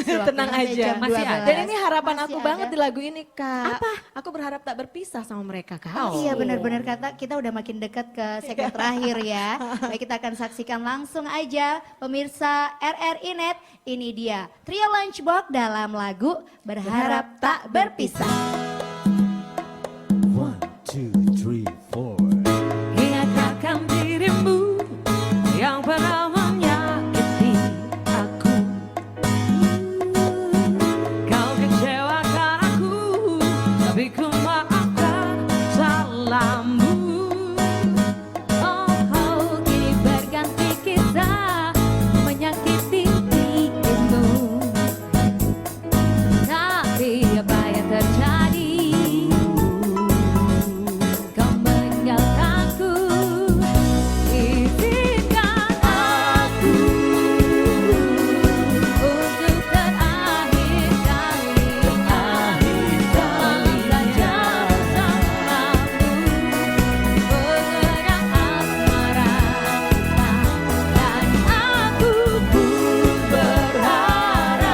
Tenang aja. Masih ada. Dan ini harapan aku banget di lagu ini Kak. Apa? Aku berharap tak berpisah sama mereka Kak. Iya benar-benar kata kita udah makin dekat ke segmen terakhir ya. Baik, kita akan saksikan langsung aja pemirsa RRI Net. Ini dia Trio Lunchbox dalam lagu Berharap Tak Berpisah. 1, 2, 3, 4. Ingatkan dirimu yang pernah menyakiti aku. Kau kecewakan aku, tapi ku maafkan salahmu. Oh, kini berganti kisah menyakiti dirimu. Tapi apa yang terjadi? Kau meninggalkanku. Izinkan aku untuk terakhir kali malam saja bersamamu. Mengenang asmara kita, dan aku pun berharap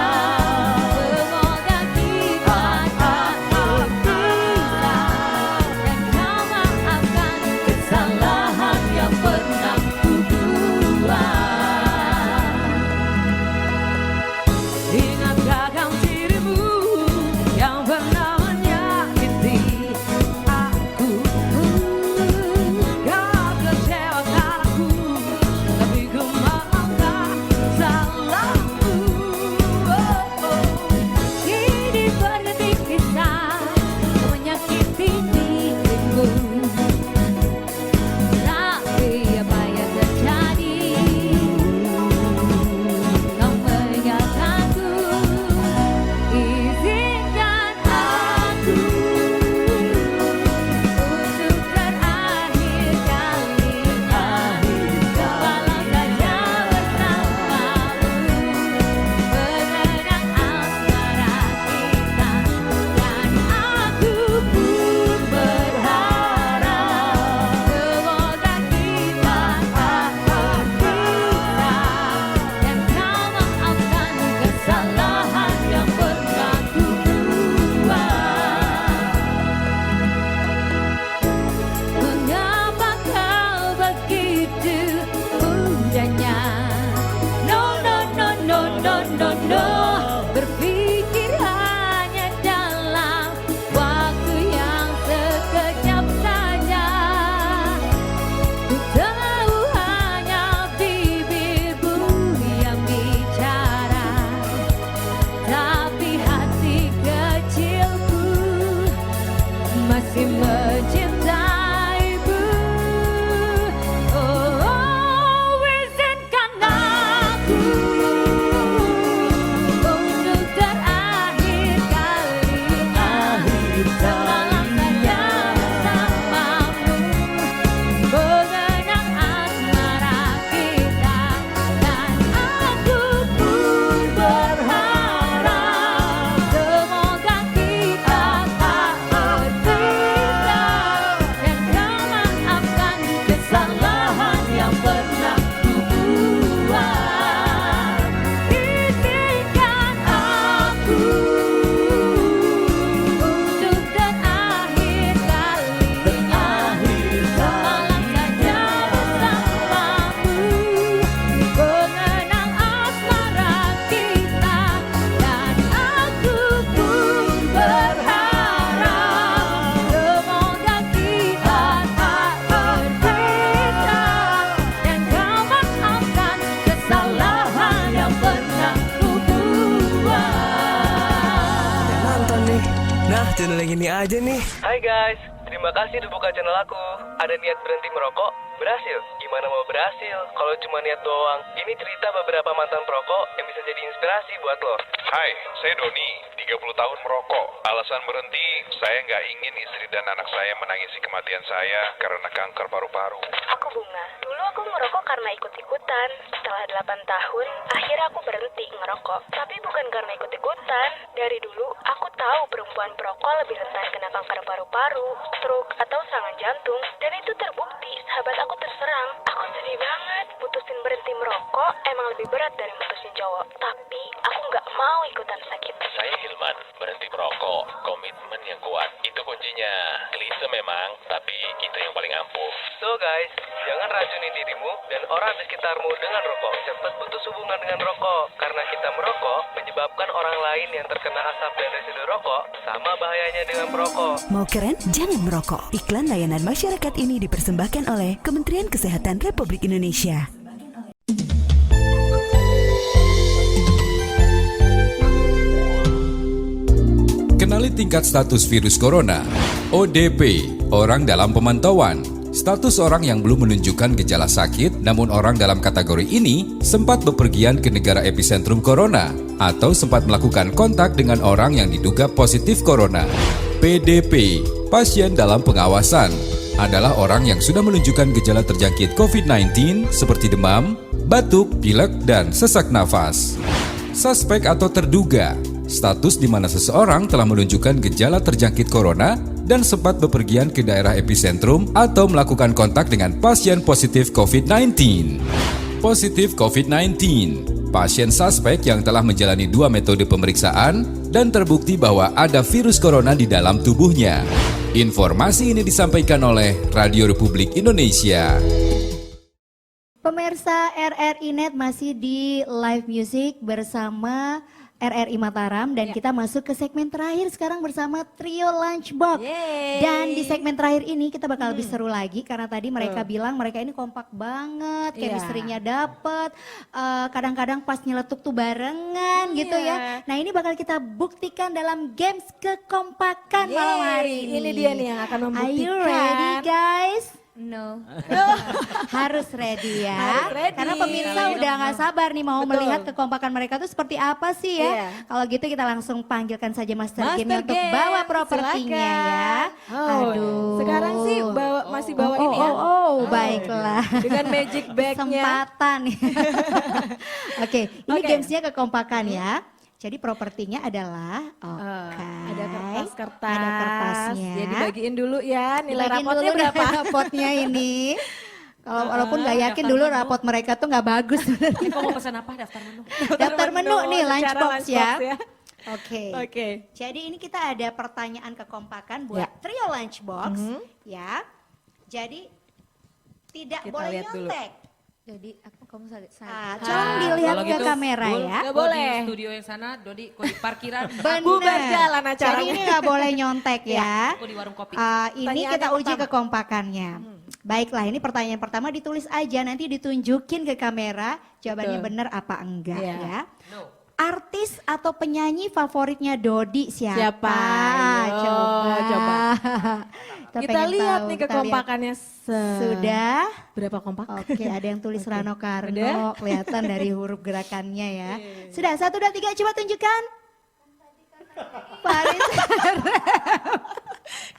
semoga kita tak berpisah, dan kau maafkan kesalahan yang pernah ku buat. Ingatkah dirimu yang pernah menyakiti aku? Kau kecewakan aku, tapi ku maafkan salahmu. Kini berhenti kisah menyakiti dirimu. Tapi apa yang terjadi? Kau meninggalkanku. Izinkan aku untuk terakhir kali malam saja bersamamu. Mengenang asmara kita, dan aku pun berharap semoga kita tak berpisah, dan kau maafkan kesalahan yang pernah ku buat. Mengapa kau begitu mudahnya? No, no, no, no, no, no, no. Berpikir hanya dalam waktu yang sekejap saja. Ku tahu hanya bibirmu yang bicara, tapi hati kecilku masih mencintaimu. Oh, izinkan aku untuk terakhir kali malam saja bersamamu. Mengenang channel yang ini aja nih. Hai guys, terima kasih udah buka channel aku. Ada niat berhenti merokok? Berhasil. Gimana mau berhasil kalau cuma niat doang? Ini cerita beberapa mantan perokok yang bisa jadi inspirasi buat lo. Hai, saya Doni, 30 tahun merokok. Alasan berhenti, saya nggak ingin istri dan anak saya menangisi kematian saya karena kanker paru-paru. Aku Bunga. Dulu aku merokok karena ikut-ikutan. Setelah 8 tahun, akhirnya aku berhenti ngerokok. Tapi bukan karena ikut-ikutan. Dari dulu, aku tahu perempuan perokok lebih rentan kena kanker paru-paru, stroke, atau serangan jantung. Dan itu terbukti, sahabat aku terserang. Aku sedih banget. Putusin berhenti merokok emang lebih berat dari mutusin cowok. Tapi aku nggak mau ikutan sakit. Saya Hilman, berhenti merokok, komitmen yang kuat, itu kuncinya. Klise memang, tapi itu yang paling ampuh. So guys, jangan racunin dirimu dan orang di sekitarmu dengan rokok. Cepat putus hubungan dengan rokok. Karena kita merokok menyebabkan orang lain yang terkena asap dan residu rokok sama bahayanya dengan perokok. Mau keren? Jangan merokok. Iklan layanan masyarakat ini dipersembahkan oleh Kementerian Kesehatan Republik Indonesia. Kenali tingkat status virus corona. ODP, orang dalam pemantauan. Status orang yang belum menunjukkan gejala sakit, namun orang dalam kategori ini sempat bepergian ke negara epicentrum corona atau sempat melakukan kontak dengan orang yang diduga positif corona. PDP, pasien dalam pengawasan, adalah orang yang sudah menunjukkan gejala terjangkit COVID-19 seperti demam, batuk, pilek, dan sesak nafas. Suspek atau terduga, status di mana seseorang telah menunjukkan gejala terjangkit corona dan sempat bepergian ke daerah epicentrum atau melakukan kontak dengan pasien positif COVID-19. Positif COVID-19, pasien suspek yang telah menjalani 2 metode pemeriksaan dan terbukti bahwa ada virus corona di dalam tubuhnya. Informasi ini disampaikan oleh Radio Republik Indonesia. Pemirsa RRI Net masih di live music bersama RRI Mataram dan kita masuk ke segmen terakhir sekarang bersama Trio Lunchbox. Dan di segmen terakhir ini kita bakal lebih seru lagi karena tadi mereka bilang mereka ini kompak banget, chemistry-nya dapet, kadang-kadang pas nyeletuk tuh barengan gitu ya. Nah ini bakal kita buktikan dalam games kekompakan malam hari ini. Ini dia nih yang akan membuktikan. Are you ready guys? No. Harus ready ya. Harus ready. Karena pemirsa udah gak sabar nih mau melihat kekompakan mereka tuh seperti apa sih ya. Kalau gitu kita langsung panggilkan saja Master Game untuk bawa propertinya ya. Aduh. Sekarang sih masih bawa ini ya. Baiklah. Dengan magic bag-nya. Kesempatan. Oke, ini gamesnya kekompakan ya. Jadi propertinya adalah ada kertas-kertas. Ada kertasnya. Jadi bagiin dulu ya nilai Dibagiin rapotnya dulu berapa? rapotnya ini. Kalau walaupun nggak yakin dulu rapot mereka tuh nggak bagus. Kok mau pesan apa daftar menu? Daftar menu nih Cara lunchbox ya. Oke. Jadi ini kita ada pertanyaan kekompakan buat Trio Lunchbox ya. Jadi tidak Kita boleh lihat dulu. nyontek. Jadi kamu Coba dilihat ke kamera ya. Nggak boleh. Di studio yang sana, Dodi, kok di parkiran. Bubar jalan Jadi acaranya. ini nggak boleh nyontek ya. Aku di warung kopi. Ini Pertanyaan kita yang uji pertama. kekompakannya. Baiklah, ini pertanyaan pertama ditulis aja nanti ditunjukin ke kamera jawabannya benar apa enggak ya. Artis atau penyanyi favoritnya Dodi siapa? Coba. Kita pengen lihat tahu, nih kita kekompakannya. Sudah? Berapa kompak? Oke, ada yang tulis Rano Karno, Udah? kelihatan dari huruf gerakannya ya. Sudah, 1, 2, 3, coba tunjukkan. Paris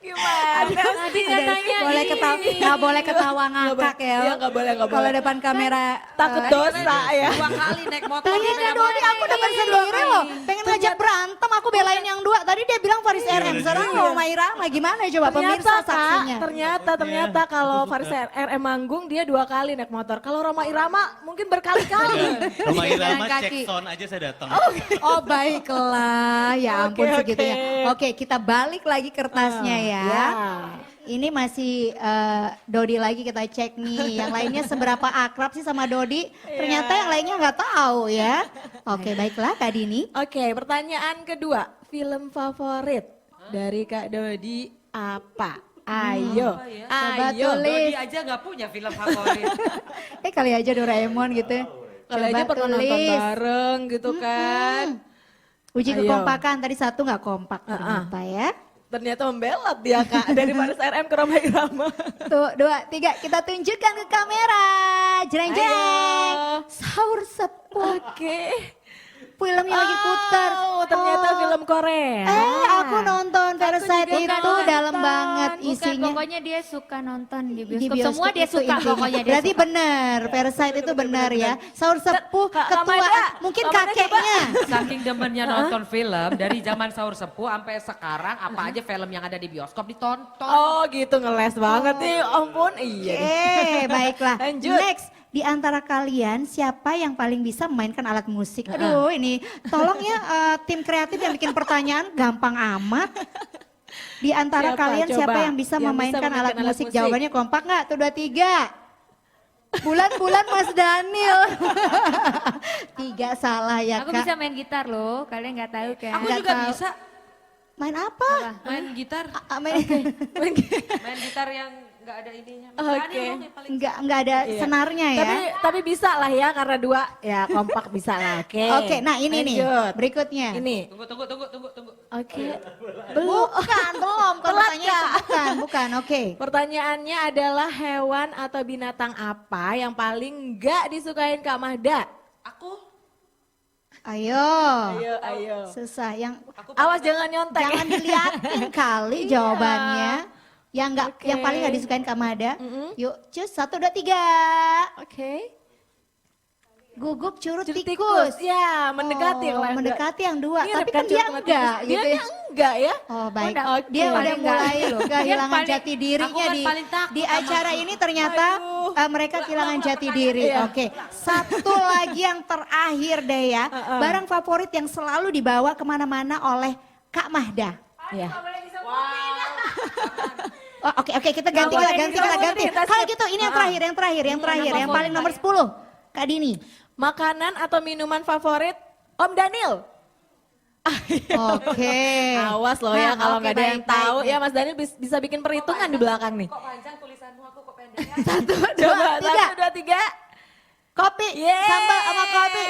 Gimana sih katanya boleh ketawa, nggak boleh ketawa ngakak ya. Iya nggak boleh. Kalau depan kamera Takut dosa ya. 2 kali naik motor. Tanya Dodi, aku denger sendiri loh. Pengen ngajak berantem, aku belain yang 2. Tadi dia bilang Faris RM, sekarang Roma Irama. Gimana coba pemirsa saksinya? Ternyata kalau Faris RM manggung dia 2 kali naik motor. Kalau Roma Irama mungkin berkali-kali. Roma Irama Jalan cek kaki. sound aja saya datang. Oh baiklah, ya ampun segitunya. Oke, kita balik lagi kertasnya ya. Ini masih Dodi lagi kita cek nih. Yang lainnya seberapa akrab sih sama Dodi? Ternyata yang lainnya nggak tahu ya. Oke, baiklah Kak Dini. Oke, pertanyaan kedua. Film favorit dari Kak Dodi apa? Ayo, Coba ayo. tulis. Dodi aja nggak punya film favorit. Kali aja Doraemon gitu. Kalau aja pernah nonton bareng gitu kan. Uji Ayo. kekompakan, tadi 1 nggak kompak ternyata ya. Ternyata membelot dia Kak, dari Paris RM ke Roma Irama. Tuh, 2, 3, kita tunjukkan ke kamera. Jreng jreng. Sahur sepuh. Oke. Filmnya lagi putar. Ternyata film Korea. Aku nonton Parasite itu dalam banget isinya. Pokoknya dia suka nonton di Di bioskop. Semua dia itu suka intinya. pokoknya dia Berarti suka. bener, Parasite itu bener ya. Sahur sepuh, ketua, mungkin kakeknya. Saking demennya nonton film dari zaman sahur sepuh sampai sekarang apa aja film yang ada di bioskop ditonton. Oh gitu, ngeles banget nih, ampun. Iya. Baiklah. Lanjut. Next, di antara kalian siapa yang paling bisa memainkan alat musik? Aduh, ini tolong ya tim kreatif yang bikin pertanyaan gampang amat. Di antara Siapa? kalian Coba. siapa yang bisa Yang memainkan bisa alat memainkan alat musik? musik. Jawabannya kompak nggak? Tuh 2, 3. Bulan-bulan Mas Daniel. 3 salah ya Aku Kak. bisa main gitar loh, kalian nggak tahu kan? Aku Nggak juga tahu. bisa Main apa? main gitar. Main gitar yang nggak ada ininya. Oke. Nggak ada Iya. senarnya ya. Tapi bisa lah ya, karena 2 ya kompak bisa lah. Oke. Oke, nah ini nih Lanjut. berikutnya. Ini. Tunggu. Oke. Bukan, belum. Kalau Telat, tanya itu bukan. Oke. Pertanyaannya adalah hewan atau binatang apa yang paling nggak disukain Kak Mahda? Ayo. Ayo. Susah yang Awas jangan nyontek. jangan diliatin kali jawabannya. Yang nggak, Oke. yang paling nggak disukain Kak Mada. Yuk, cus 1, 2, 3. Oke. Gugup curut Tikus. tikus. Ya, mendekati Oh, kalau yang mendekati yang 2. Mirip Tapi kan kan dia curut sama enggak tikus. gitu Dianya ya. enggak ya? Oh baik, Oke. dia udah Paling mulai enggak. kehilangan Dia paling- jati dirinya aku kan paling takut di sama acara ini ternyata mereka kehilangan jati diri. Iya. Oke, satu lagi yang terakhir deh ya, barang favorit yang selalu dibawa kemana-mana oleh Kak Mahda. Iya. Oh, oke kita ganti. Kalau gitu ini yang terakhir, yang paling nomor 10. Kak Dini. Makanan atau minuman favorit Om Daniel? Oke. Awas loh ya Nah, kalau oke, nggak ada yang baik, tahu baik. ya Mas Daniel bisa bikin perhitungan di belakang nih. Kok panjang tulisanmu aku kok pendek? 1, 2, Coba 3. 1, 2, 3. Kopi, sambal sama kopi.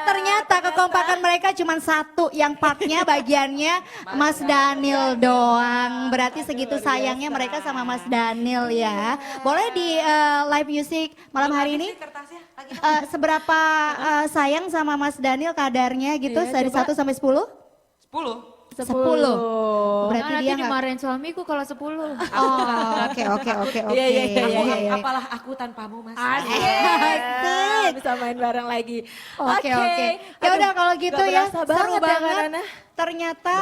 Ternyata kekompakan mereka cuma 1, yang partnya bagiannya Mas Daniel doang. Berarti segitu sayangnya mereka sama Mas Daniel ya. Boleh di live music malam hari ini? Seberapa sayang sama Mas Daniel kadarnya gitu Iya, dari coba. 1 sampai 10? 10. 10. Berarti Berarti dia nggak. dimarahin suamiku kalau 10. Oh, oke. Iya. Apalah aku tanpamu Mas. Asik. Bisa main bareng lagi. Oke. Ya udah kalau gitu ya, seru Kak banget. Nana. Ternyata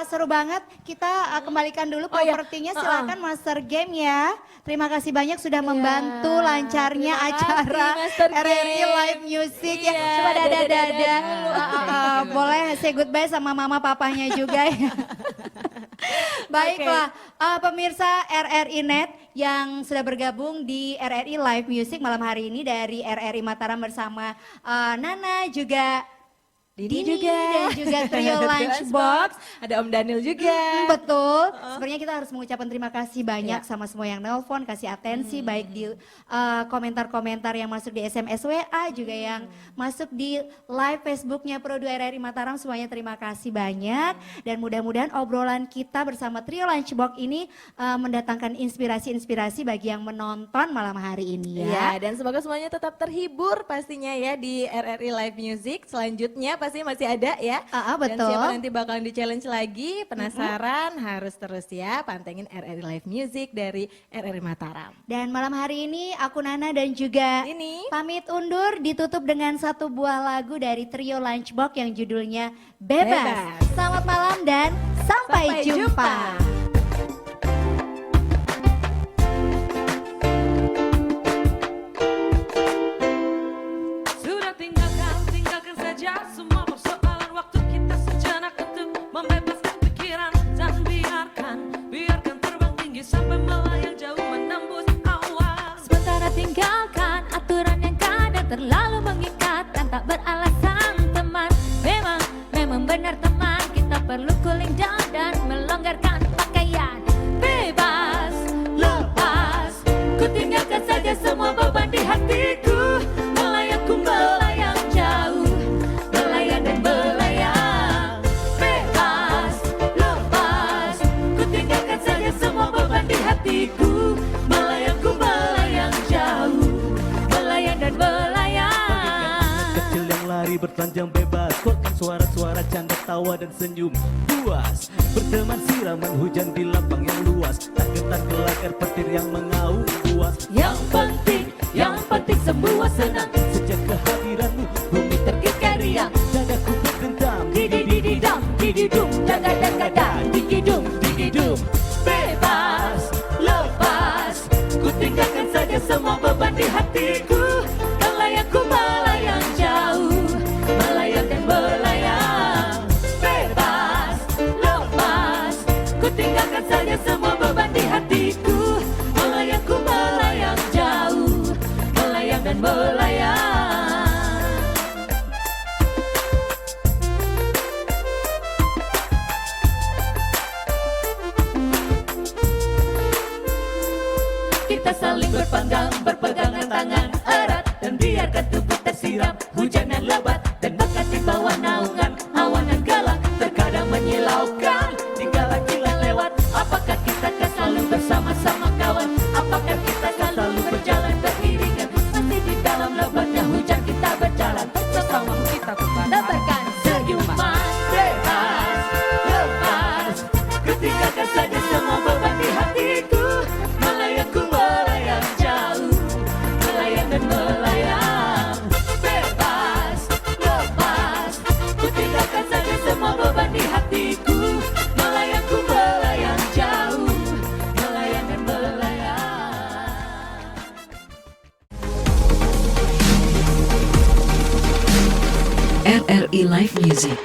seru banget. Kita kembalikan dulu Oh, iya. propertinya. Silakan Master Game ya. Terima kasih banyak sudah membantu lancarnya Terima kasih, acara Master RRI Game. Live Music ya. Iya, Coba dadah. dadah. Boleh say goodbye sama mama papanya juga ya. Baiklah, pemirsa RRI Net yang sudah bergabung di RRI Live Music malam hari ini dari RRI Mataram bersama Nana juga Dini Dini juga. dan juga trio Lunchbox. Ada Om Daniel juga. Betul. Sebenarnya kita harus mengucapkan terima kasih banyak sama semua yang nelpon, kasih atensi baik di komentar-komentar yang masuk di SMS WA, juga yang masuk di live Facebooknya Pro 2 RRI Mataram. Semuanya terima kasih banyak. Dan mudah-mudahan obrolan kita bersama trio Lunchbox ini mendatangkan inspirasi-inspirasi bagi yang menonton malam hari ini Iya, ya. dan semoga semuanya tetap terhibur pastinya ya di RRI Live Music. Selanjutnya pasti masih ada ya. Betul. Dan siapa nanti bakalan di-challenge lagi, penasaran harus terus ya pantengin RRI Live Music dari RRI Mataram. Dan malam hari ini aku Nana dan juga Ini pamit undur, ditutup dengan satu buah lagu dari trio Lunchbox yang judulnya Bebas. Bebas. Selamat malam dan sampai jumpa. Sudah tinggalkan saja semua persoalan waktu kita sejenak untuk membebaskan pikiran dan biarkan terbang tinggi sampai melayang jauh menembus awan. Sementara tinggalkan aturan yang kadang terlalu mengikat dan tak beralasan teman. Memang benar teman, kita perlu cooling down dan melonggarkan pakaian. bertelanjang bebas, kuatkan suara-suara canda tawa dan senyum puas. Berteman siraman hujan di lapang yang luas, tak getar gelakar petir yang mengaum puas. Yang penting semua senang. Sejak kehadiranmu bumi Terkikai riang, dadaku bergentam. dididididam, dididum, dagadagada, digidum, digidum. Bebas, lepas, ku tinggalkan saja semua beban di hatiku. Melayangku melayang jauh, melayang dan melayang. Bebas, lepas, ku tinggalkan saja semua beban di hatiku. Melayangku melayang jauh, melayang dan melayang. Kita saling berpegangan tangan erat, dan biarkan tubuh tersiram hujan yang lebat, dan bahkan di bawah naungan awan yang galak terkadang menyilaukan di kilat lewat. Apakah kita akan selalu bersama-sama kawan? Apakah kita akan selalu berjalan beriringan? Masih di dalam lebatnya hujan kita berjalan bersama kita tebarkan senyuman. Bebas, lepas, ku tinggalkan saja semua beban di hatiku. Melayangku melayang jauh, melayang dan melayang. Bebas, lepas, ku tinggalkan saja semua beban di hatiku. Melayangku melayang jauh, melayang dan melayang. RRI Live Music.